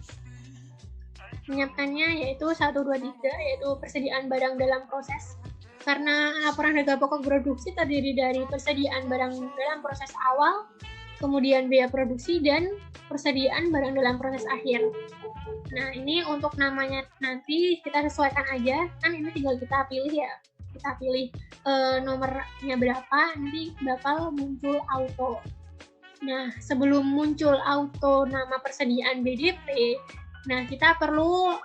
S1: menyiapkannya yaitu 1, 2, 3, yaitu persediaan barang dalam proses. Karena laporan harga pokok produksi terdiri dari persediaan barang dalam proses awal, kemudian biaya produksi, dan persediaan barang dalam proses akhir. Nah, ini untuk namanya nanti kita sesuaikan aja, kan ini tinggal kita pilih ya, kita pilih nomornya berapa, nanti bakal muncul auto. Nah, sebelum muncul auto nama persediaan BDP, nah kita perlu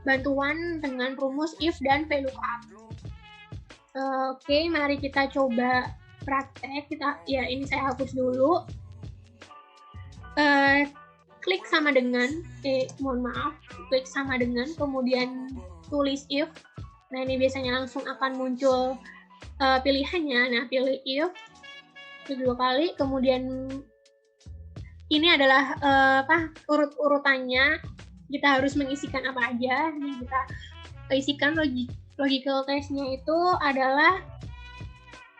S1: bantuan dengan rumus if dan VLOOKUP. Oke, mari kita coba praktek. Ini saya hapus dulu. Klik sama dengan, klik sama dengan, kemudian tulis if. Nah, ini biasanya langsung akan muncul pilihannya. Nah, pilih if, klik 2 kali, kemudian ini adalah urut-urutannya. Kita harus mengisikan apa aja. Ini kita isikan logical test-nya itu adalah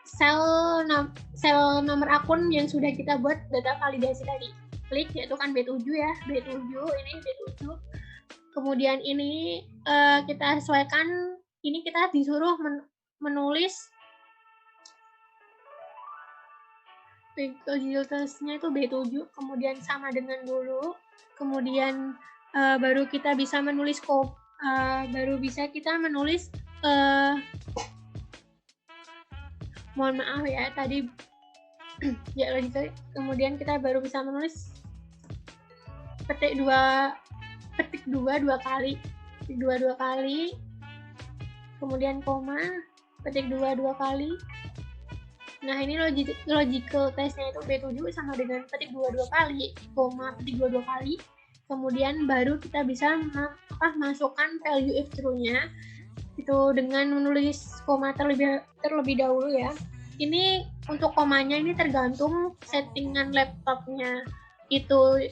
S1: sel nomor akun yang sudah kita buat data validasi tadi. Klik, yaitu kan B7 ya, B7, ini B7. Kemudian ini kita sesuaikan, ini kita disuruh menulis logical test-nya itu B7, kemudian sama dengan dulu, kemudian baru kita bisa menulis mohon maaf ya tadi ya logical, kemudian kita baru bisa menulis petik dua kali, kemudian koma, ketik 2 kali. Nah, ini logical testnya itu B7 sama dengan ketik 2 kali, koma, ketik 2 kali. Kemudian baru kita bisa masukkan value if true-nya itu dengan menulis koma terlebih dahulu ya. Ini untuk komanya ini tergantung settingan laptopnya itu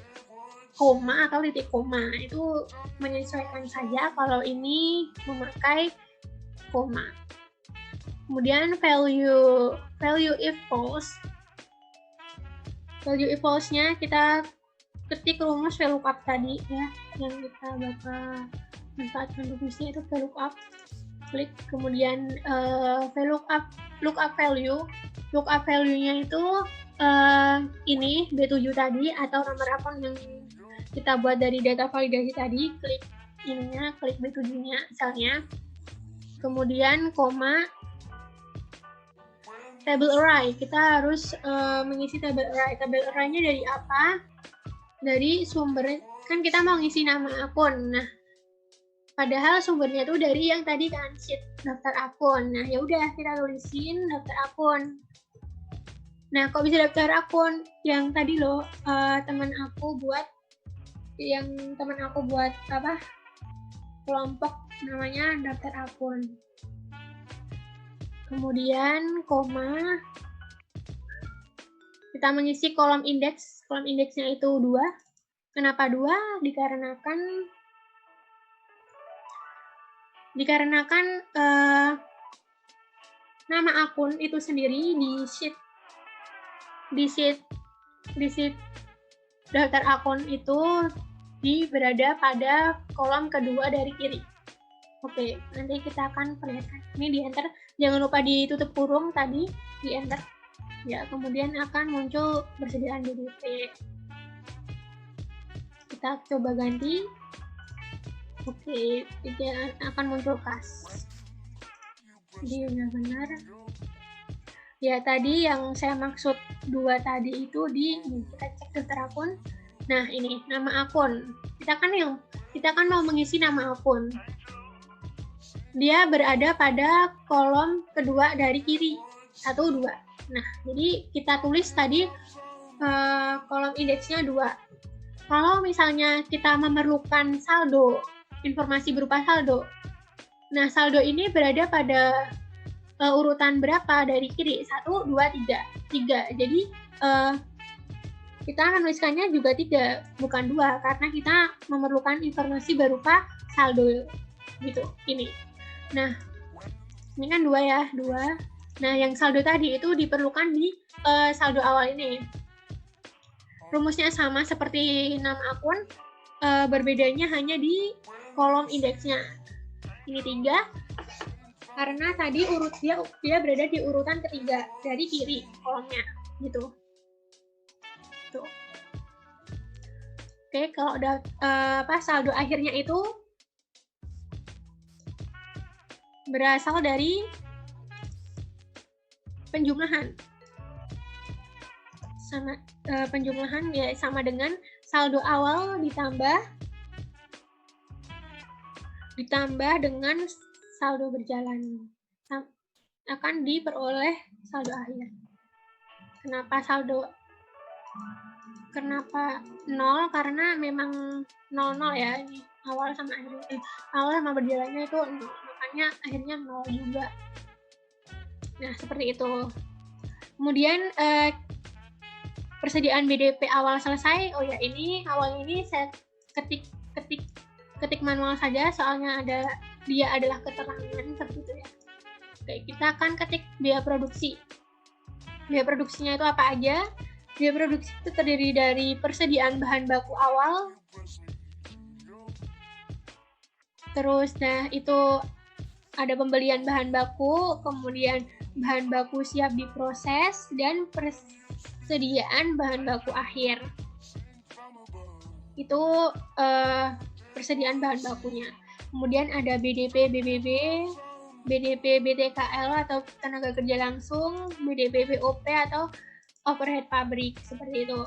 S1: koma atau titik koma, itu menyesuaikan saja kalau ini memakai koma. Kemudian value if false. Value if false-nya kita ketik rumus VLOOKUP tadi ya, yang kita bakal manfaatkan rumusnya itu VLOOKUP. Klik kemudian lookup value-nya itu ini B7 tadi atau nomor akun yang kita buat dari data validasi tadi, klik ininya, klik B7-nya misalnya. Kemudian koma, table array, kita harus mengisi table array. Table array-nya dari apa? Dari sumber, kan kita mau ngisi nama akun. Nah, padahal sumbernya tuh dari yang tadi kan sheet daftar akun. Nah, ya udah kita tulisin daftar akun. Nah, kok bisa daftar akun? Yang tadi loh teman aku buat apa? Kelompok namanya daftar akun. Kemudian koma, kita mengisi kolom indeks. Kolom indeksnya itu 2. Kenapa 2? Dikarenakan nama akun itu sendiri di sheet daftar akun itu berada pada kolom kedua dari kiri. Oke, nanti kita akan perlihatkan. Ini di enter, jangan lupa ditutup kurung tadi, di enter. Ya, kemudian akan muncul persediaan BDP. Kita coba ganti. Oke, ini akan muncul kas. Jadi benar-benar. Ya, tadi yang saya maksud 2 tadi itu kita cek daftar akun. Nah, ini nama akun. Kita kan mau mengisi nama akun. Dia berada pada kolom kedua dari kiri. 1, 2. Nah, jadi kita tulis tadi kolom indeksnya 2. Kalau misalnya kita memerlukan saldo, informasi berupa saldo. Nah, saldo ini berada pada urutan berapa dari kiri? 1, 2, 3. 3. Jadi, kita menuliskannya juga 3, bukan 2, karena kita memerlukan informasi berupa saldo. Gitu, ini. Nah, ini kan 2 ya, 2. Nah, yang saldo tadi itu diperlukan di saldo awal ini. Rumusnya sama seperti nama akun, berbedanya hanya di kolom indeksnya. Ini 3, karena tadi dia berada di urutan ketiga dari kiri kolomnya, gitu. Tuh. Oke, kalau udah saldo akhirnya itu berasal dari penjumlahan. Penjumlahan ya sama dengan saldo awal ditambah dengan saldo berjalan, akan diperoleh saldo akhir. Kenapa 0? Karena memang 00 ya, ini awal sama akhirnya. Awal sama berjalannya itu 0, makanya akhirnya 0 juga. Nah, seperti itu. Kemudian persediaan BDP awal selesai. Oh ya, ini awal ini saya ketik manual saja, soalnya dia adalah keterangan seperti itu ya. Oke, kita akan ketik biaya produksi. Biaya produksinya itu apa aja? Biaya produksi itu terdiri dari persediaan bahan baku awal. Terus, nah itu ada pembelian bahan baku, kemudian bahan baku siap diproses, dan persediaan bahan baku akhir. Itu persediaan bahan bakunya. Kemudian ada BDP, BBB, BDP, BTKL atau tenaga kerja langsung, BDP, BOP atau overhead pabrik, seperti itu.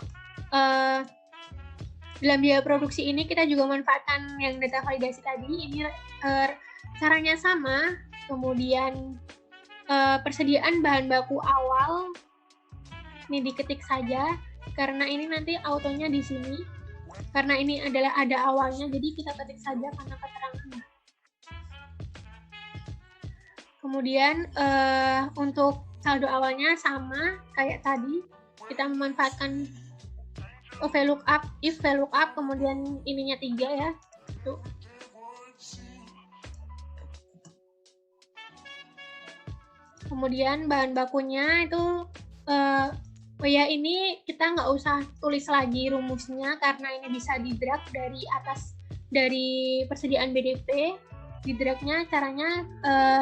S1: Dalam biaya produksi ini kita juga manfaatkan yang data validasi tadi. Ini caranya sama, Kemudian persediaan bahan baku awal ini diketik saja karena ini nanti autonya di sini. Karena ini adalah ada awalnya, jadi kita ketik saja karena keterangan. Kemudian untuk saldo awalnya sama kayak tadi, kita memanfaatkan VLOOKUP, if VLOOKUP, kemudian ininya 3 ya. Tuh. Kemudian bahan bakunya itu ini kita nggak usah tulis lagi rumusnya karena ini bisa di-drag dari atas dari persediaan BDP. Di-dragnya caranya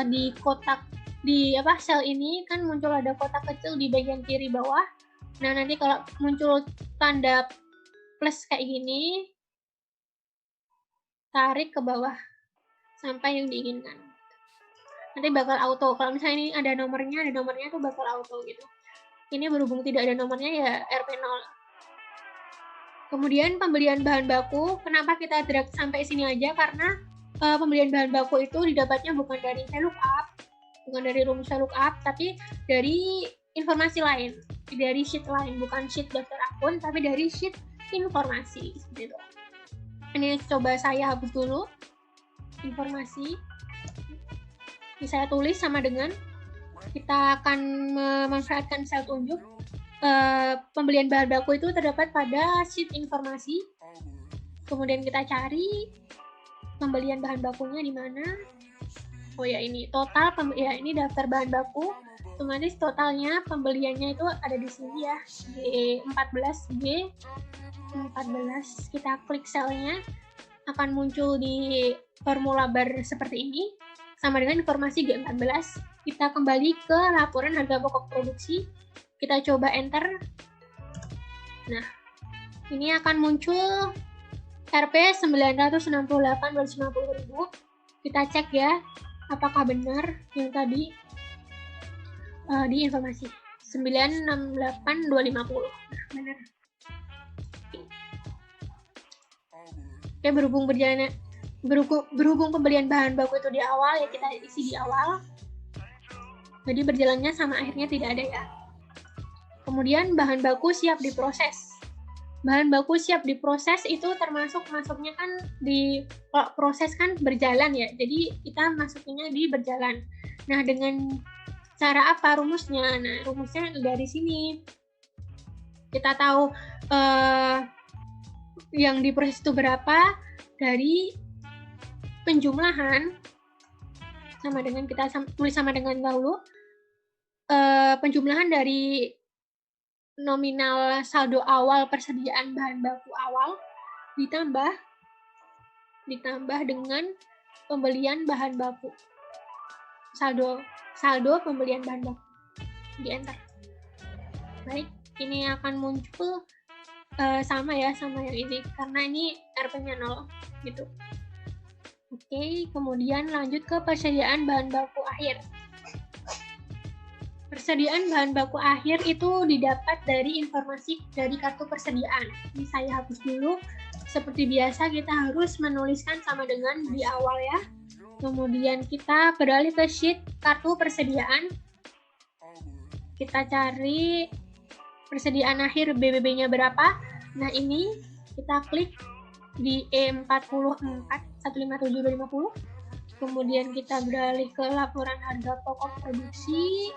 S1: di kotak di sel ini kan muncul ada kotak kecil di bagian kiri bawah. Nah, nanti kalau muncul tanda plus kayak gini, tarik ke bawah sampai yang diinginkan. Nanti bakal auto. Kalau misalnya ini ada nomornya tuh bakal auto gitu. Ini berhubung tidak ada nomornya ya RP0. Kemudian pembelian bahan baku, kenapa kita drag sampai sini aja? Karena pembelian bahan baku itu didapatnya bukan dari VLOOKUP, bukan dari rumus VLOOKUP, tapi dari informasi lain, dari sheet lain, bukan sheet daftar akun, tapi dari sheet informasi. Seperti itu. Ini coba saya hapus dulu informasi. Ini saya tulis sama dengan kita akan memanfaatkan sel tunjuk. Pembelian bahan baku itu terdapat pada sheet informasi. Kemudian kita cari pembelian bahan bakunya di mana. Oh ya, ini total ini daftar bahan baku. Otomatis totalnya pembeliannya itu ada di sini ya. G14. Kita klik selnya, akan muncul di formula bar seperti ini. Sama dengan informasi G14, kita kembali ke laporan harga pokok produksi, kita coba enter. Nah, ini akan muncul Rp 968.250.000. Kita cek ya, apakah benar yang tadi di informasi 968.250. Nah, benar. Oke, berhubung pembelian bahan baku itu di awal, ya kita isi di awal. Jadi berjalannya sama akhirnya tidak ada ya. Kemudian bahan baku siap diproses. Bahan baku siap diproses itu termasuk masuknya kan di proses kan berjalan ya. Jadi kita masuknya di berjalan. Nah, dengan cara apa rumusnya? Nah, rumusnya dari sini. Kita tahu yang diproses itu berapa dari penjumlahan sama dengan kita tulis sama dengan dahulu penjumlahan dari nominal saldo awal persediaan bahan baku awal ditambah dengan pembelian bahan baku saldo pembelian bahan baku di enter. Baik, ini akan muncul sama yang ini karena ini RP-nya 0 gitu. Oke, kemudian lanjut ke persediaan bahan baku akhir. Persediaan bahan baku akhir itu didapat dari informasi dari kartu persediaan. Ini saya hapus dulu. Seperti biasa kita harus menuliskan sama dengan di awal ya. Kemudian kita beralih ke sheet kartu persediaan. Kita cari persediaan akhir BBB-nya berapa. Nah, ini kita klik di E44 157.250. Kemudian kita beralih ke laporan harga pokok produksi.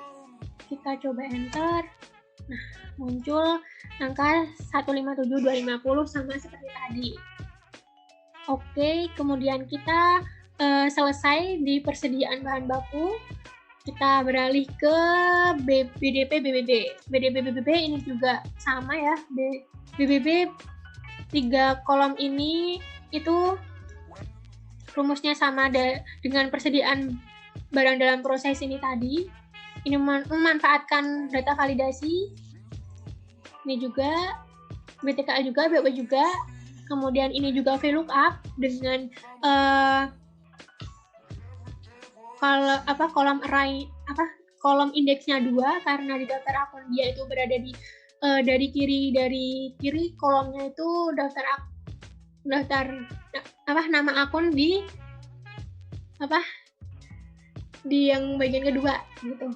S1: Kita coba enter. Nah, muncul angka 157.250 sama seperti tadi. Oke, kemudian kita selesai di persediaan bahan baku. Kita beralih ke BDP BBB. BDP ini juga sama ya. BBB 3 kolom ini itu rumusnya sama dengan persediaan barang dalam proses ini tadi. Ini memanfaatkan data validasi. Ini juga BTKL juga, BOP juga. Kemudian ini juga VLOOKUP dengan kolom array kolom indeksnya 2 karena di daftar akun dia itu berada di dari kiri kolomnya itu nama akun di di yang bagian kedua gitu.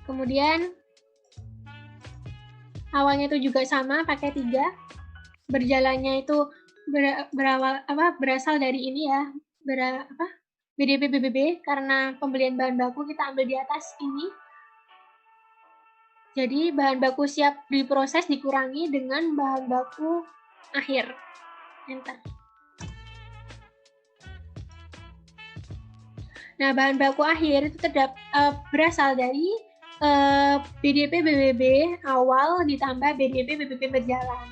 S1: Kemudian awalnya itu juga sama, pakai 3. Berjalannya itu berasal dari ini ya, BDP BBB, karena pembelian bahan baku kita ambil di atas ini. Jadi bahan baku siap diproses dikurangi dengan bahan baku akhir. Enter. Nah, bahan baku akhir itu berasal dari BDP BBB awal ditambah BDP BBB berjalan.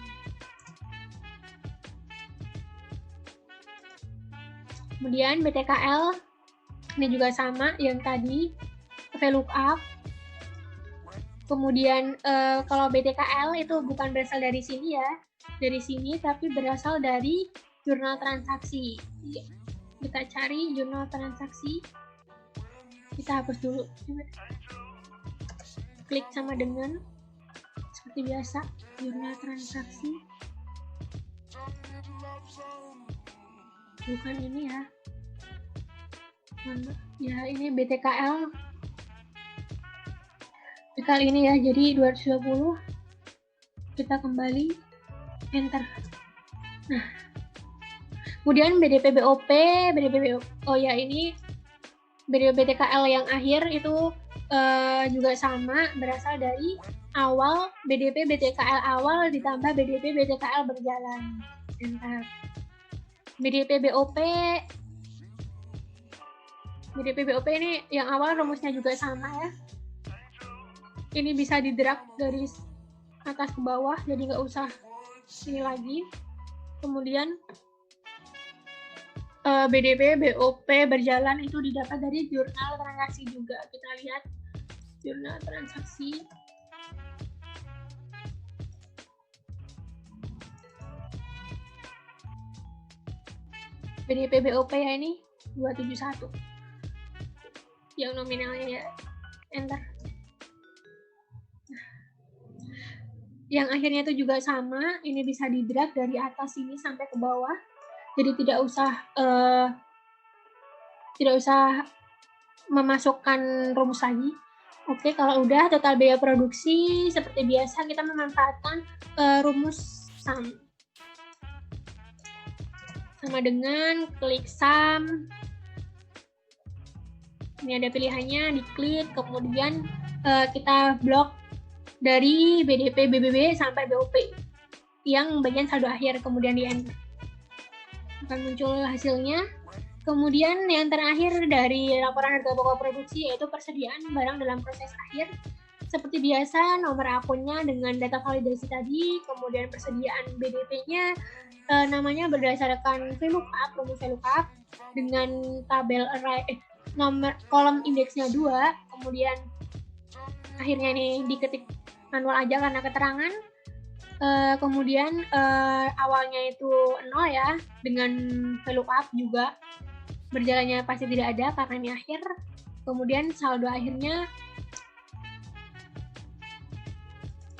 S1: Kemudian BTKL ini juga sama yang tadi, VLOOKUP. Kemudian kalau BTKL itu bukan berasal dari sini ya, dari sini, tapi berasal dari jurnal transaksi. Kita cari jurnal transaksi. Kita hapus dulu. Klik sama dengan seperti biasa jurnal transaksi. Bukan ini ya. Ya ini BTKL. Kali ini ya, jadi 220. Kita kembali, enter. Nah, kemudian BDP BOP, oh ya ini BTKL yang akhir itu juga sama, berasal dari awal BDP BTKL awal ditambah BDP BTKL berjalan. Enter. BDP BOP ini yang awal rumusnya juga sama ya. Ini bisa di-drag dari atas ke bawah, jadi nggak usah ini lagi. Kemudian BDP BOP berjalan itu didapat dari jurnal transaksi juga. Kita lihat jurnal transaksi. BDP BOP ya ini 271. Yang nominalnya ya, enter. Yang akhirnya itu juga sama, ini bisa di-drag dari atas sini sampai ke bawah. Jadi tidak usah memasukkan rumus lagi. Oke, kalau udah total biaya produksi seperti biasa kita memanfaatkan rumus sum. Sama dengan klik sum. Ini ada pilihannya, diklik, kemudian kita blok dari BDP BBB sampai BOP yang bagian saldo akhir, kemudian di enter. Akan muncul hasilnya. Kemudian yang terakhir dari laporan harga pokok produksi yaitu persediaan barang dalam proses akhir. Seperti biasa, nomor akunnya dengan data validasi tadi, kemudian persediaan BDP-nya namanya berdasarkan VLOOKUP, rumus VLOOKUP dengan tabel array nomor kolom indeksnya 2, kemudian akhirnya ini diketik manual aja karena keterangan. Kemudian awalnya itu 0 ya, dengan VLOOKUP juga berjalannya pasti tidak ada karena ini akhir. Kemudian saldo akhirnya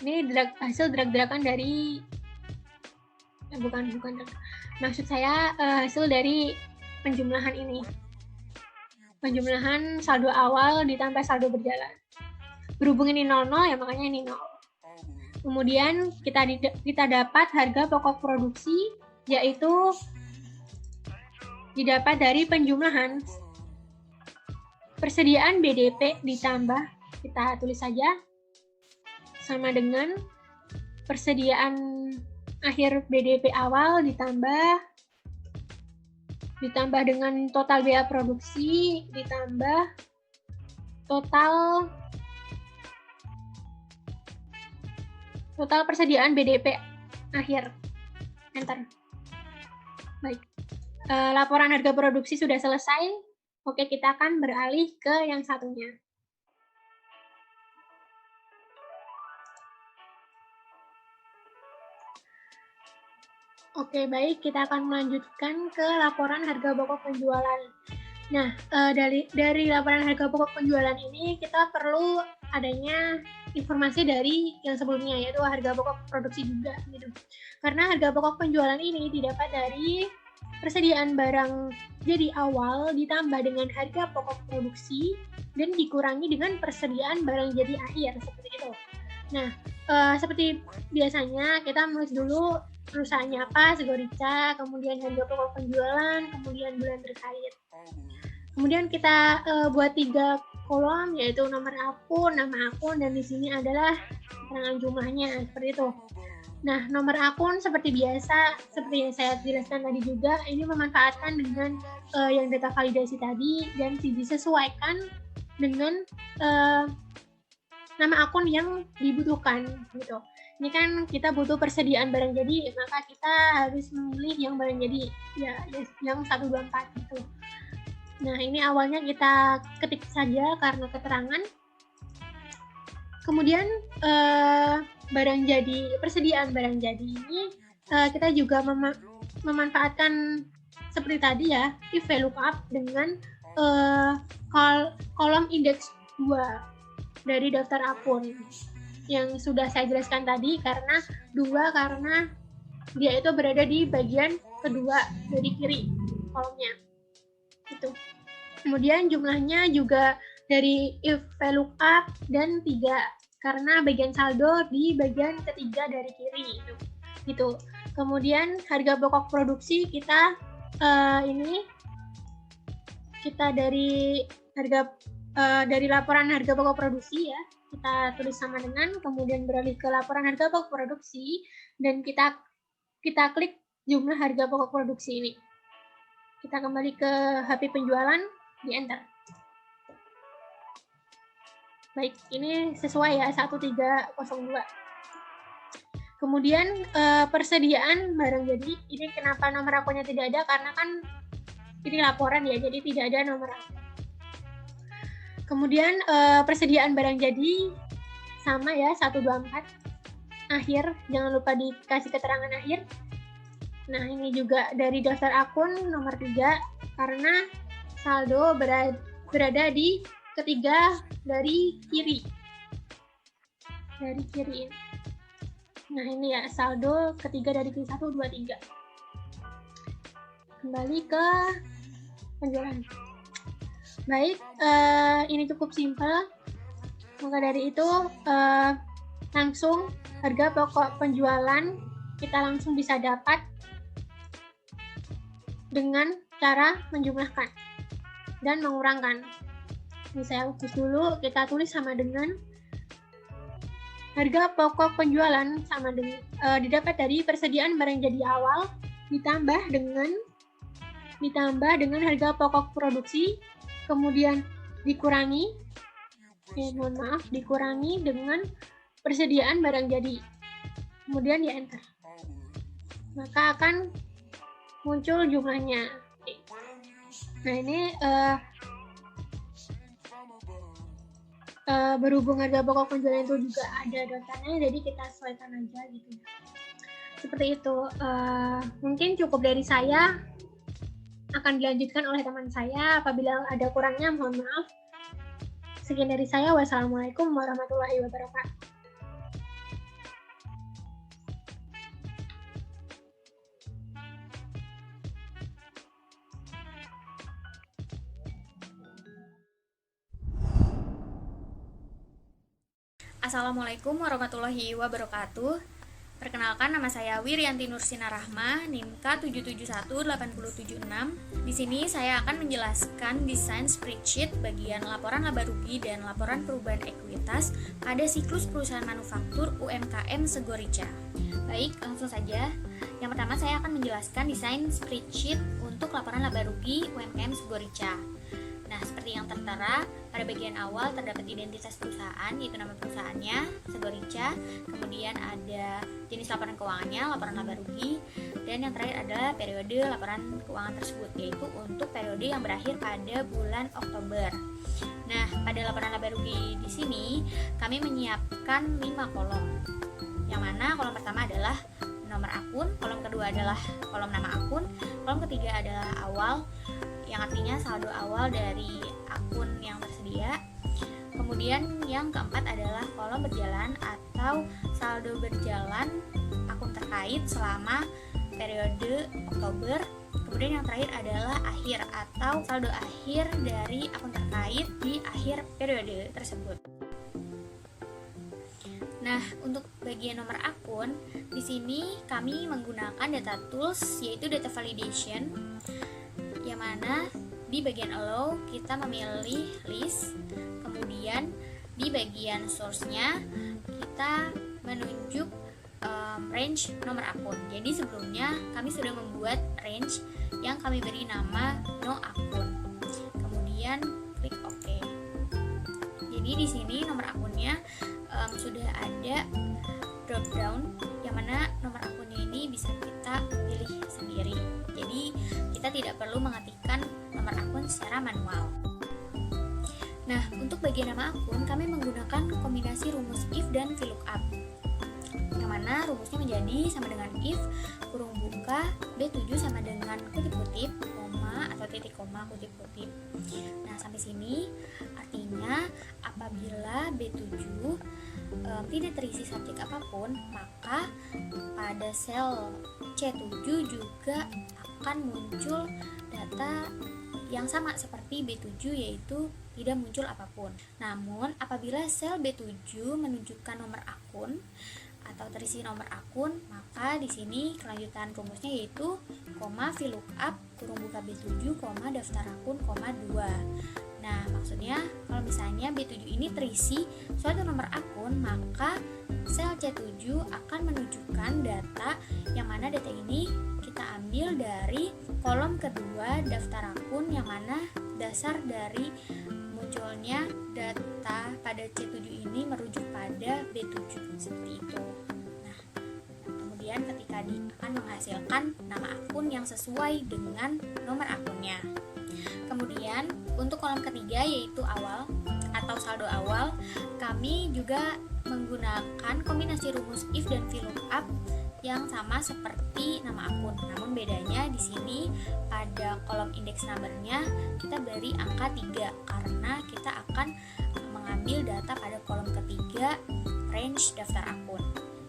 S1: ini hasil drag-dragan dari bukan maksud saya hasil dari penjumlahan ini, penjumlahan saldo awal ditambah saldo berjalan. Berhubung ini 00 ya, makanya ini 0. Kemudian kita dapat harga pokok produksi, yaitu didapat dari penjumlahan persediaan BDP ditambah, kita tulis saja, sama dengan persediaan akhir BDP awal ditambah dengan total biaya produksi ditambah total persediaan BDP akhir. Enter. Baik. Laporan harga produksi sudah selesai. Oke, kita akan beralih ke yang satunya. Oke, baik. Kita akan melanjutkan ke laporan harga pokok penjualan. Nah, dari laporan harga pokok penjualan ini, kita perlu adanya informasi dari yang sebelumnya, yaitu harga pokok produksi juga. Gitu. Karena harga pokok penjualan ini didapat dari persediaan barang jadi awal ditambah dengan harga pokok produksi dan dikurangi dengan persediaan barang jadi akhir, seperti itu. Nah, seperti biasanya kita menulis dulu perusahaannya apa, Segorica, kemudian harga pokok penjualan, kemudian bulan terkait. Kemudian kita buat 3 kolom, yaitu nomor akun, nama akun, dan di sini adalah keterangan jumlahnya, seperti itu. Nah, nomor akun seperti biasa, seperti yang saya jelaskan tadi juga, ini memanfaatkan dengan yang data validasi tadi dan disesuaikan dengan nama akun yang dibutuhkan, gitu. Ini kan kita butuh persediaan barang jadi, maka kita harus memilih yang barang jadi, ya yang 1, 2, 4 gitu. Nah, ini awalnya kita ketik saja karena keterangan. Kemudian barang jadi, persediaan barang jadi ini kita juga memanfaatkan seperti tadi ya, if VLOOKUP dengan kolom indeks 2 dari daftar akun yang sudah saya jelaskan tadi, karena dia itu berada di bagian kedua dari kiri kolomnya. Itu. Kemudian jumlahnya juga dari if VLOOKUP dan 3 karena bagian saldo di bagian ketiga dari kiri gitu. Kemudian harga pokok produksi kita dari laporan harga pokok produksi ya, kita tulis sama dengan, kemudian beralih ke laporan harga pokok produksi dan kita klik jumlah harga pokok produksi ini. Kita kembali ke HP penjualan, di enter. Baik, ini sesuai ya, 1302. Kemudian persediaan barang jadi, ini kenapa nomor akunnya tidak ada, karena kan ini laporan ya, jadi tidak ada nomor akun. Kemudian persediaan barang jadi sama ya, 124. Akhir, jangan lupa dikasih keterangan akhir. Nah, ini juga dari daftar akun nomor 3, karena saldo berada di ketiga dari kiri. Dari kiri ini. Nah, ini ya, saldo ketiga dari kiri, 1, 2, 3. Kembali ke penjualan. Baik, ini cukup simpel. Maka dari itu, langsung harga pokok penjualan kita langsung bisa dapat dengan cara menjumlahkan dan mengurangkan. Ini saya hapus dulu, kita tulis sama dengan harga pokok penjualan sama dengan didapat dari persediaan barang jadi awal ditambah dengan harga pokok produksi, kemudian dikurangi dengan persediaan barang jadi, kemudian di enter, maka akan muncul jumlahnya. Nah, ini berhubung harga pokok penjualan itu juga ada datanya, jadi kita sesuaikan aja gitu. Seperti itu. Mungkin cukup dari saya, akan dilanjutkan oleh teman saya. Apabila ada kurangnya, mohon maaf. Sekian dari saya. Wassalamualaikum warahmatullahi wabarakatuh.
S6: Assalamualaikum warahmatullahi wabarakatuh. Perkenalkan, nama saya Wirianti Nursina Rahma, NIM K771876. Di sini saya akan menjelaskan desain spreadsheet bagian laporan laba rugi dan laporan perubahan ekuitas pada siklus perusahaan manufaktur UMKM Segorica. Baik, langsung saja. Yang pertama, saya akan menjelaskan desain spreadsheet untuk laporan laba rugi UMKM Segorica. Nah, seperti yang tertera, pada bagian awal terdapat identitas perusahaan, yaitu nama perusahaannya, Segorica. Kemudian ada jenis laporan keuangannya, laporan laba rugi. Dan yang terakhir adalah periode laporan keuangan tersebut, yaitu untuk periode yang berakhir pada bulan Oktober. Nah, pada laporan laba rugi di sini, kami menyiapkan 5 kolom. Yang mana kolom pertama adalah nomor akun, kolom kedua adalah kolom nama akun, kolom ketiga adalah awal, yang artinya saldo awal dari akun yang tersedia. Kemudian yang keempat adalah kolom berjalan atau saldo berjalan akun terkait selama periode Oktober. Kemudian yang terakhir adalah akhir atau saldo akhir dari akun terkait di akhir periode tersebut. Nah, untuk bagian nomor akun, di sini kami menggunakan data tools yaitu data validation, yang mana di bagian allow kita memilih list, kemudian di bagian source-nya kita menunjuk range nomor akun. Jadi sebelumnya kami sudah membuat range yang kami beri nama no akun. Kemudian klik OK. Jadi di sini nomor akunnya sudah ada drop down yang mana nomor akunnya ini bisa kita pilih sendiri. Jadi kita tidak perlu mengetikkan nomor akun secara manual. Nah, untuk bagian nama akun kami menggunakan kombinasi rumus if dan VLOOKUP, yang mana rumusnya menjadi sama dengan if kurung buka B7 sama dengan kutip-kutip, koma atau titik koma kutip-kutip. Nah, sampai sini artinya apabila B7 tidak terisi subjek apapun, maka pada sel C7 juga akan muncul data yang sama seperti B7, yaitu tidak muncul apapun. Namun apabila sel B7 menunjukkan nomor akun atau terisi nomor akun, maka di sini kelanjutan rumusnya yaitu koma VLOOKUP kurung buka B7, koma daftar akun, koma 2. Nah, maksudnya kalau misalnya B7 ini terisi suatu nomor akun, maka sel C7 akan menunjukkan data yang mana data ini kita ambil dari kolom kedua daftar akun, yang mana dasar dari munculnya data pada C7 ini merujuk pada B7 seperti itu. Nah, kemudian ketika akan menghasilkan nama akun yang sesuai dengan nomor akunnya. Kemudian untuk kolom ketiga yaitu awal atau saldo awal, kami juga menggunakan kombinasi rumus if dan VLOOKUP yang sama seperti nama akun. Namun bedanya di sini pada kolom index number-nya kita beri angka 3 karena kita akan mengambil data pada kolom ketiga range daftar akun,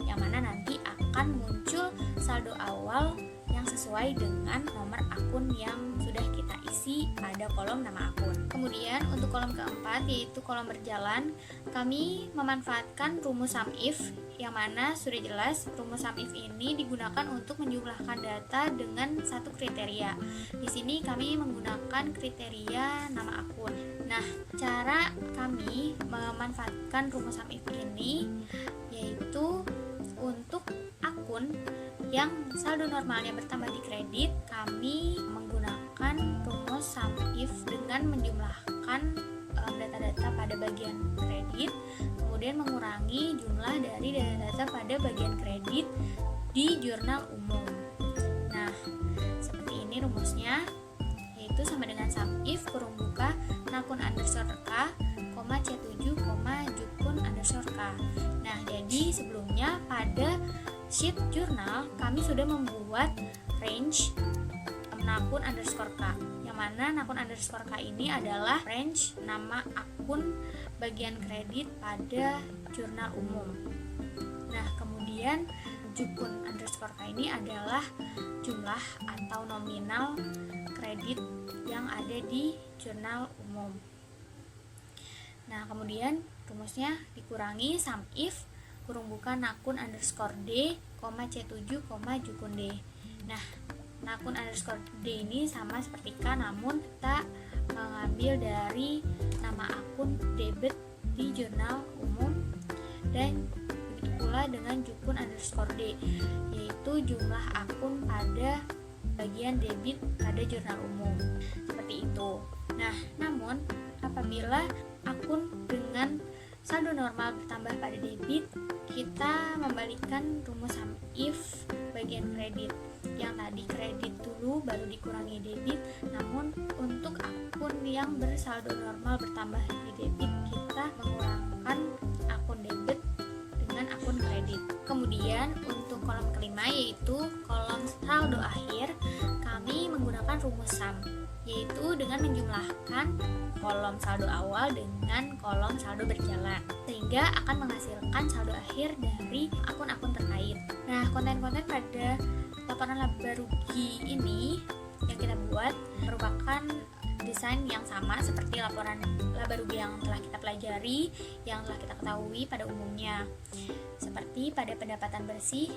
S6: yang mana nanti akan muncul saldo awal yang sesuai dengan nomor akun yang sudah kita isi pada kolom nama akun. Kemudian untuk kolom keempat yaitu kolom berjalan, kami memanfaatkan rumus SUMIF, yang mana sudah jelas rumus SUMIF ini digunakan untuk menjumlahkan data dengan satu kriteria. Di sini kami menggunakan kriteria nama akun. Nah, cara kami memanfaatkan rumus SUMIF ini yaitu untuk akun yang saldo normalnya bertambah di kredit, kami menggunakan rumus SUMIF dengan menjumlahkan data-data pada bagian kredit, kemudian mengurangi jumlah dari data-data pada bagian kredit di jurnal umum. Nah, seperti ini rumusnya, yaitu sama dengan SUMIF kurung buka nakun underscore k, koma C7, koma jukun underscore k. Nah, jadi sebelumnya pada sheet jurnal kami sudah membuat range nakun underscore k, yang mana nakun underscore k ini adalah range nama akun bagian kredit pada jurnal umum. Nah, kemudian jukun underscore k ini adalah jumlah atau nominal kredit yang ada di jurnal umum. Nah, kemudian rumusnya dikurangi SUMIF kurung buka nakun underscore D, koma C7, koma jukun D. Nah, nakun underscore D ini sama seperti K, namun kita mengambil dari nama akun debit di jurnal umum, dan begitu pula dengan jukun underscore D, yaitu jumlah akun pada bagian debit pada jurnal umum. Seperti itu. Nah, namun apabila akun dengan saldo normal bertambah pada debit, kita membalikkan rumus SUMIF bagian kredit. Yang tadi kredit dulu baru dikurangi debit, namun untuk akun yang bersaldo normal bertambah di debit, kita mengurangkan akun debit dengan akun kredit. Kemudian untuk kolom kelima yaitu kolom saldo akhir, kami menggunakan rumus SUM, yaitu dengan menjumlahkan kolom saldo awal dengan kolom saldo berjalan, sehingga akan menghasilkan saldo akhir dari akun-akun terkait. Nah, konten-konten pada laporan laba rugi ini yang kita buat merupakan desain yang sama seperti laporan laba rugi yang telah kita pelajari, yang telah kita ketahui pada umumnya. Seperti pada pendapatan bersih,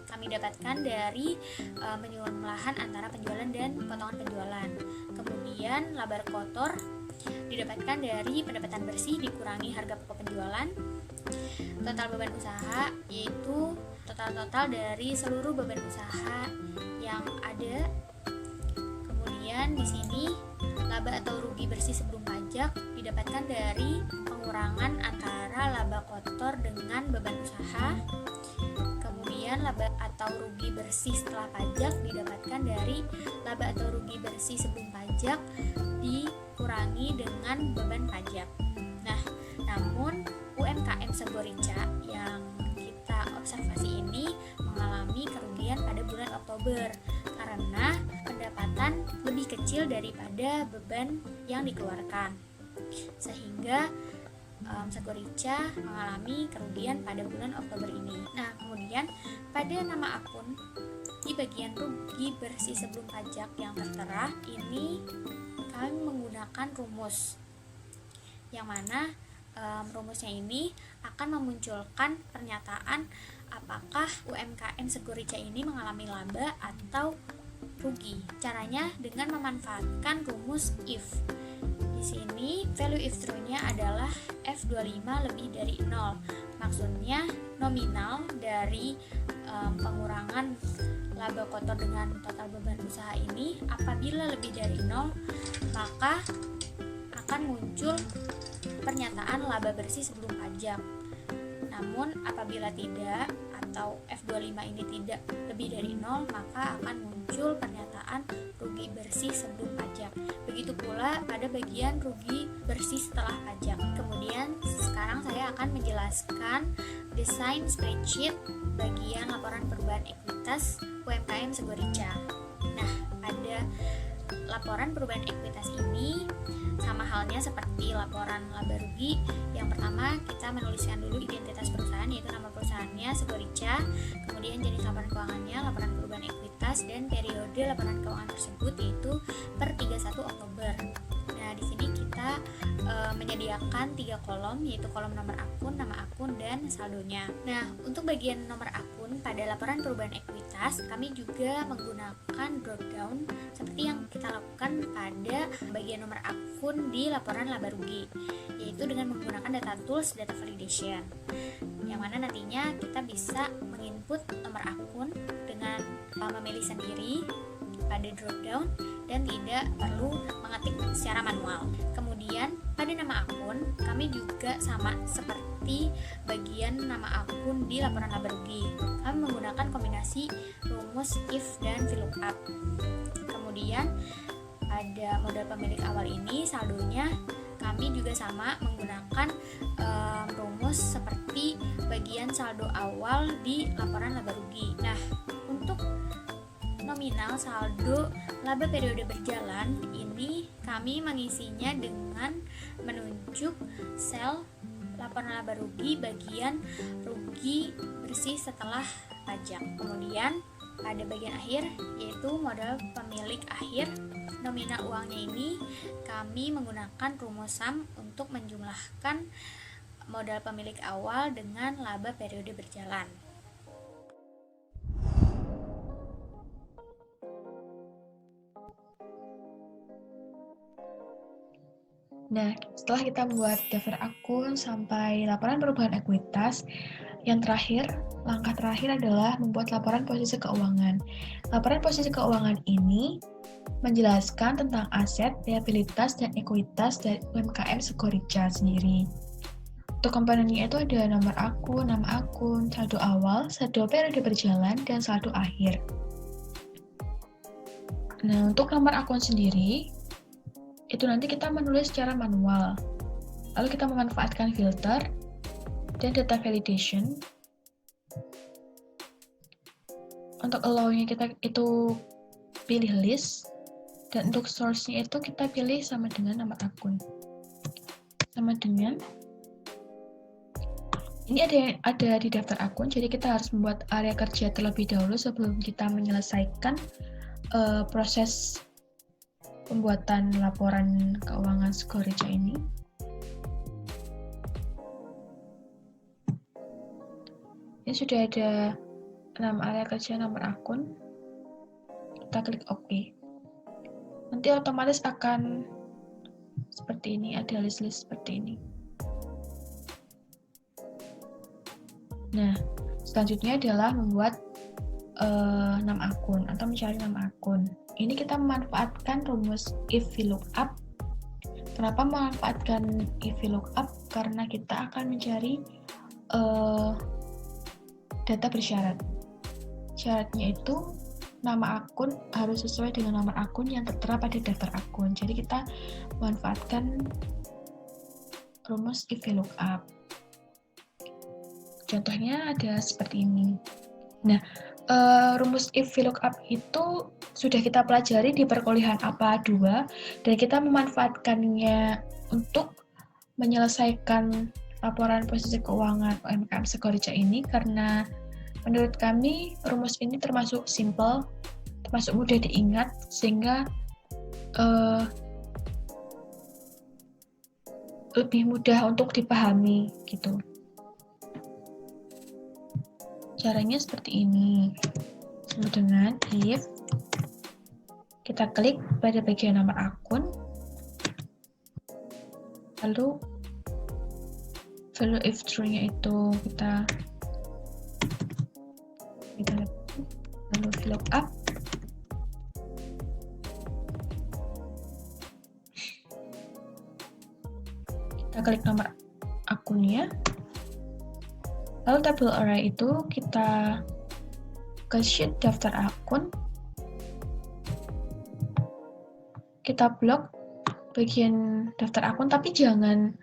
S6: kami dapatkan dari penyuluhan antara penjualan dan potongan penjualan. Kemudian laba kotor didapatkan dari pendapatan bersih dikurangi harga pokok penjualan. Total beban usaha yaitu total dari seluruh beban usaha yang ada. Kemudian di sini laba atau rugi bersih sebelum pajak didapatkan dari pengurangan antara laba kotor dengan beban usaha. Kemudian laba atau rugi bersih setelah pajak didapatkan dari laba atau rugi bersih sebelum pajak dikurangi dengan beban pajak. Nah, namun UMKM Segorica yang kita observasi ini mengalami kerugian pada bulan Oktober karena pendapatan lebih kecil daripada beban yang dikeluarkan, sehingga Segorica mengalami kerugian pada bulan Oktober ini. Nah, kemudian pada nama akun di bagian rugi bersih sebelum pajak yang tertera ini kami menggunakan rumus, yang mana rumusnya ini akan memunculkan pernyataan apakah UMKM Segorica ini mengalami laba atau rugi. Caranya dengan memanfaatkan rumus if. Di sini value if true-nya adalah F25 lebih dari 0. Maksudnya nominal dari pengurangan laba kotor dengan total beban usaha ini apabila lebih dari 0, maka akan muncul pernyataan laba bersih sebelum pajak. Namun apabila tidak atau F25 ini tidak lebih dari 0, maka akan muncul pernyataan rugi bersih sebelum pajak. Begitu pula pada bagian rugi bersih setelah pajak. Kemudian sekarang saya akan menjelaskan desain spreadsheet bagian laporan perubahan ekuitas UMKM Segorica. Nah, pada laporan perubahan ekuitas ini sama halnya seperti laporan laba rugi. Yang pertama, kita menuliskan dulu identitas perusahaan, yaitu nama perusahaannya Segorica, kemudian jenis laporan keuangannya, laporan perubahan ekuitas, dan periode laporan keuangan tersebut yaitu per 31 Oktober. Nah, di sini kita menyediakan 3 kolom, yaitu kolom nomor akun, nama akun, dan saldonya. Nah, untuk bagian nomor akun pada laporan perubahan ekuitas, kami juga menggunakan drop down seperti yang kita lakukan pada bagian nomor akun di laporan laba rugi, yaitu dengan menggunakan data tools data validation, yang mana nantinya kita bisa menginput nomor akun dengan memilih sendiri pada drop down dan tidak perlu mengetik secara manual. Kemudian pada nama akun kami juga sama seperti bagian nama akun di laporan laba rugi. Kami menggunakan kombinasi rumus if dan VLOOKUP. Kemudian pada modal pemilik awal ini saldonya kami juga sama menggunakan rumus seperti bagian saldo awal di laporan laba rugi. Nah, untuk nominal saldo laba periode berjalan ini kami mengisinya dengan menunjuk sel laporan laba rugi bagian rugi bersih setelah pajak. Kemudian pada bagian akhir yaitu modal pemilik akhir, nominal uangnya ini kami menggunakan rumus SUM untuk menjumlahkan modal pemilik awal dengan laba periode berjalan.
S8: Nah, setelah kita buat daftar akun sampai laporan perubahan ekuitas, yang terakhir, langkah terakhir adalah membuat laporan posisi keuangan. Laporan posisi keuangan ini menjelaskan tentang aset, liabilitas, dan ekuitas dari UMKM Segorica sendiri. Untuk komponennya itu ada nomor akun, nama akun, saldo awal, saldo periode berjalan, dan saldo akhir. Nah, untuk nomor akun sendiri, itu nanti kita menulis secara manual. Lalu kita memanfaatkan filter dan data validation. Untuk allow-nya kita itu pilih list, dan untuk source-nya itu kita pilih sama dengan nama akun. Sama dengan ini ada di daftar akun, jadi kita harus membuat area kerja terlebih dahulu sebelum kita menyelesaikan
S10: proses pembuatan laporan keuangan Skorija ini. Ini sudah ada nama area kerja, nomor akun. Kita klik OK. Nanti otomatis akan seperti ini, ada list-list seperti ini. Nah, selanjutnya adalah membuat nama akun atau mencari nama akun. Ini kita memanfaatkan rumus if VLOOKUP. Kenapa memanfaatkan if VLOOKUP? Karena kita akan mencari data bersyarat. Syaratnya itu nama akun harus sesuai dengan nomor akun yang tertera pada daftar akun. Jadi kita memanfaatkan rumus if VLOOKUP. Contohnya ada seperti ini. Nah, rumus if VLOOKUP itu sudah kita pelajari di perkuliahan APA 2 dan kita memanfaatkannya untuk menyelesaikan laporan posisi keuangan UMKM Skorija ini karena menurut kami rumus ini termasuk simple, termasuk mudah diingat sehingga lebih mudah untuk dipahami gitu. Caranya seperti ini. Sama dengan if kita klik pada bagian nomor akun, lalu value if true-nya itu kita lalu VLOOKUP. Kita klik nomor akunnya. Lalu tabel array itu kita ke sheet daftar akun. Kita blok bagian daftar akun, tapi jangan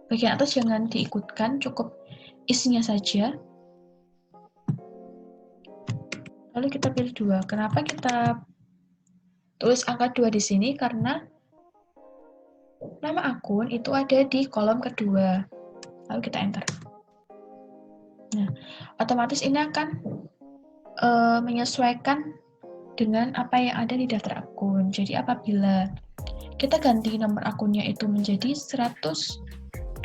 S10: bagian atas jangan diikutkan, cukup isinya saja. Lalu kita pilih 2. Kenapa kita tulis angka 2 di sini? Karena nama akun itu ada di kolom kedua. Lalu kita enter. Nah, otomatis ini akan menyesuaikan dengan apa yang ada di daftar akun. Jadi apabila kita ganti nomor akunnya itu menjadi 123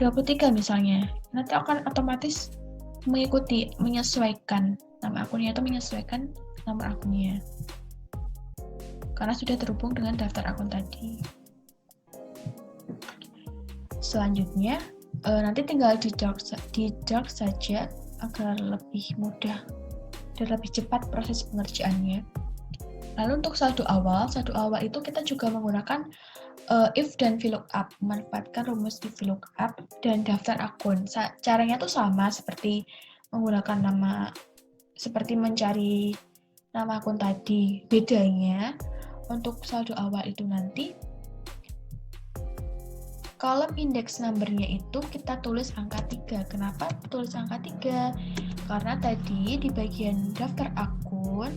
S10: misalnya, nanti akan otomatis mengikuti, menyesuaikan nama akunnya itu menyesuaikan nomor akunnya. Karena sudah terhubung dengan daftar akun tadi. Selanjutnya, nanti tinggal di drag saja agar lebih mudah dan lebih cepat proses pengerjaannya. Lalu untuk saldo awal itu kita juga menggunakan if dan VLOOKUP, memanfaatkan rumus if VLOOKUP dan daftar akun. Caranya tuh sama seperti menggunakan seperti mencari nama akun tadi. Bedanya untuk saldo awal itu nanti kolom index number-nya itu kita tulis angka 3. Kenapa tulis angka 3? Karena tadi di bagian daftar akun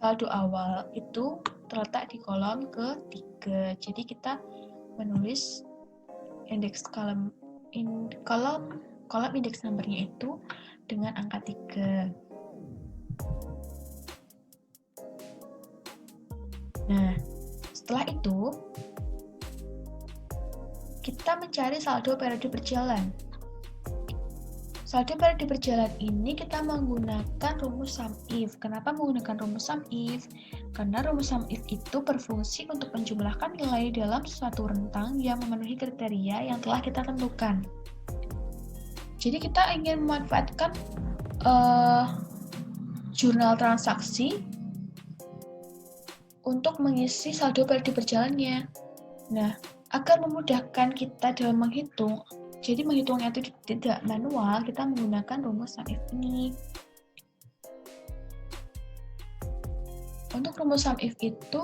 S10: saldo awal itu terletak di kolom ke-3. Jadi kita menulis kolom index number-nya itu dengan angka 3. Nah, setelah itu kita mencari saldo periode berjalan. Saldo periode berjalan ini kita menggunakan rumus SUMIF. Kenapa menggunakan rumus SUMIF? Karena rumus SUMIF itu berfungsi untuk menjumlahkan nilai dalam suatu rentang yang memenuhi kriteria yang telah kita tentukan. Jadi kita ingin memanfaatkan jurnal transaksi untuk mengisi saldo periode berjalannya. Nah, agar memudahkan kita dalam menghitung, jadi menghitungnya itu tidak manual, kita menggunakan rumus SUMIF ini. Untuk rumus SUMIF itu,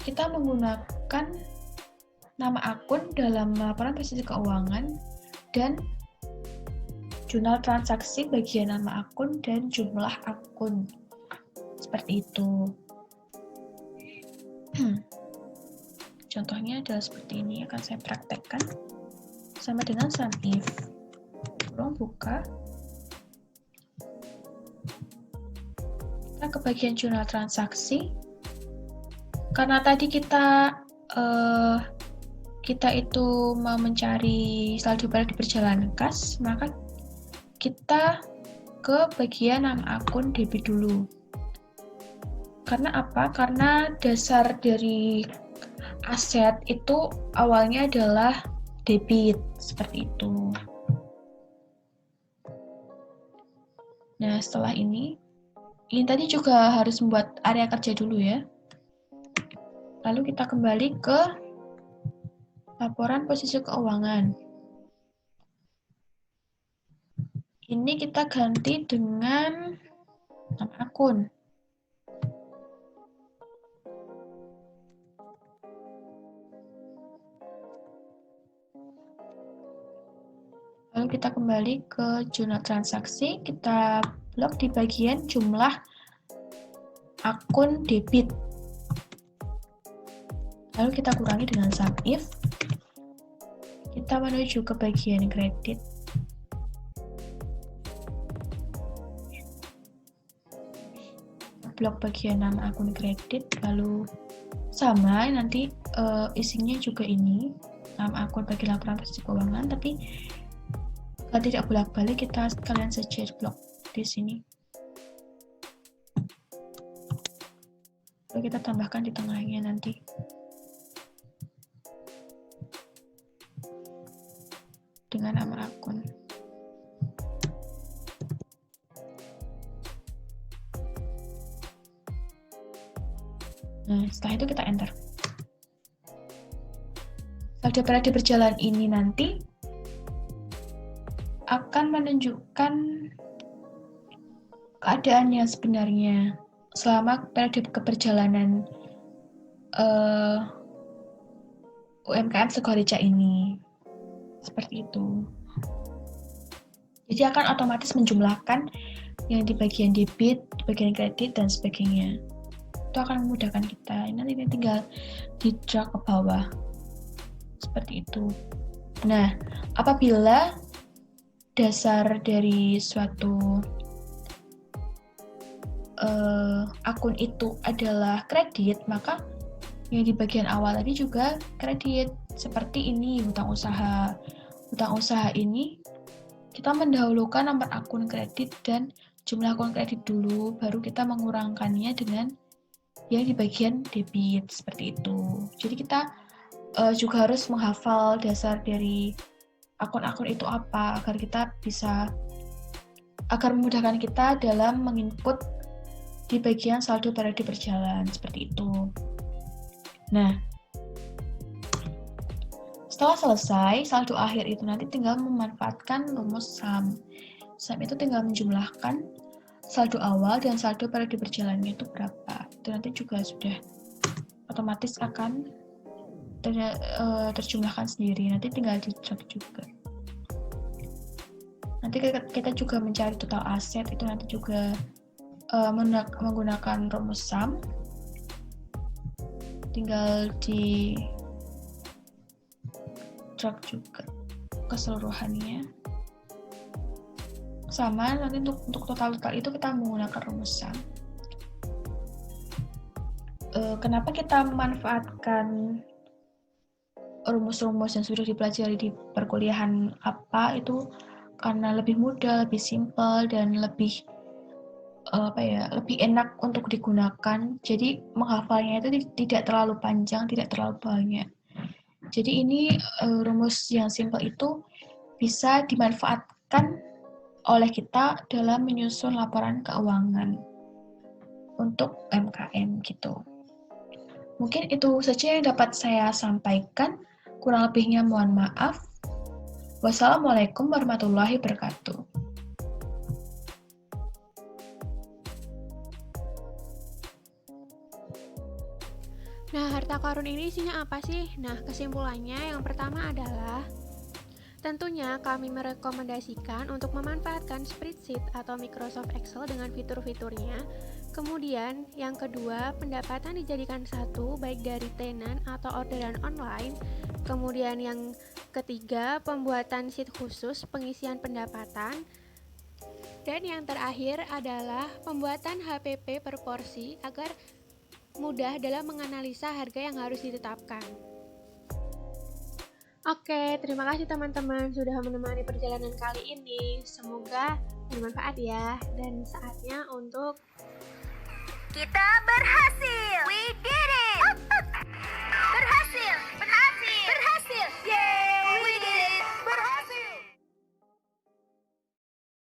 S10: kita menggunakan nama akun dalam laporan posisi keuangan dan jurnal transaksi bagian nama akun dan jumlah akun. Seperti itu. Contohnya adalah seperti ini, akan saya praktekkan. Sama dengan SUMIF. Kurung buka. ke bagian jurnal transaksi. Karena tadi kita itu mau mencari saldo pada berjalan kas, maka kita ke bagian nama akun debit dulu. Karena apa? Karena dasar dari aset itu awalnya adalah debit, seperti itu. Nah, setelah ini tadi juga harus membuat area kerja dulu ya. Lalu kita kembali ke laporan posisi keuangan. Ini kita ganti dengan nama akun. Lalu kita kembali ke jurnal transaksi, kita blok di bagian jumlah akun debit. Lalu kita kurangi dengan sum if. Kita menuju ke bagian kredit. Blok bagian nama akun kredit, lalu sama nanti isinya juga ini nama akun bagi laporan posisi keuangan, tapi tidak bolak-balik, kita sekalian saja blok di sini. Lalu kita tambahkan di tengahnya nanti. Dengan nama akun. Nah, setelah itu kita enter. Saldo periode berjalan ini nanti akan menunjukkan keadaan yang sebenarnya selama periode keberjalanan UMKM Segorica ini. Seperti itu. Jadi akan otomatis menjumlahkan yang di bagian debit, di bagian kredit, dan sebagainya. Itu akan memudahkan kita. Nanti tinggal di drag ke bawah. Seperti itu. Nah, apabila dasar dari suatu akun itu adalah kredit, maka yang di bagian awal tadi juga kredit. Seperti ini, hutang usaha. Hutang usaha ini kita mendahulukan nomor akun kredit dan jumlah akun kredit dulu, baru kita mengurangkannya dengan yang di bagian debit, seperti itu. Jadi kita juga harus menghafal dasar dari akun-akun itu apa, agar memudahkan kita dalam menginput di bagian saldo periode berjalan, seperti itu. Nah, setelah selesai, saldo akhir itu nanti tinggal memanfaatkan rumus sum. Sum itu tinggal menjumlahkan saldo awal dan saldo periode berjalannya itu berapa. Itu nanti juga sudah otomatis akan terjumlahkan sendiri. Nanti tinggal di-drag juga. Nanti kita juga mencari total aset, itu nanti juga menggunakan rumus sum. Tinggal di drag juga keseluruhannya. Sama, nanti untuk total itu kita menggunakan rumus sum. Kenapa kita memanfaatkan rumus-rumus yang sudah dipelajari di perkuliahan apa itu? Karena lebih mudah, lebih simpel, dan lebih lebih enak untuk digunakan. Jadi menghafalnya itu tidak terlalu panjang, tidak terlalu banyak. Jadi ini rumus yang simpel itu bisa dimanfaatkan oleh kita dalam menyusun laporan keuangan untuk UMKM gitu. Mungkin itu saja yang dapat saya sampaikan. Kurang lebihnya mohon maaf. Wassalamualaikum warahmatullahi wabarakatuh.
S1: Nah, harta karun ini isinya apa sih? Nah, kesimpulannya yang pertama adalah tentunya kami merekomendasikan untuk memanfaatkan spreadsheet atau Microsoft Excel dengan fitur-fiturnya. Kemudian, yang kedua, pendapatan dijadikan satu baik dari tenan atau orderan online. Kemudian yang ketiga, pembuatan sheet khusus pengisian pendapatan. Dan yang terakhir adalah pembuatan HPP per porsi agar mudah dalam menganalisa harga yang harus ditetapkan. Oke, terima kasih teman-teman sudah menemani perjalanan kali ini. Semoga bermanfaat ya. Dan saatnya untuk
S7: Kita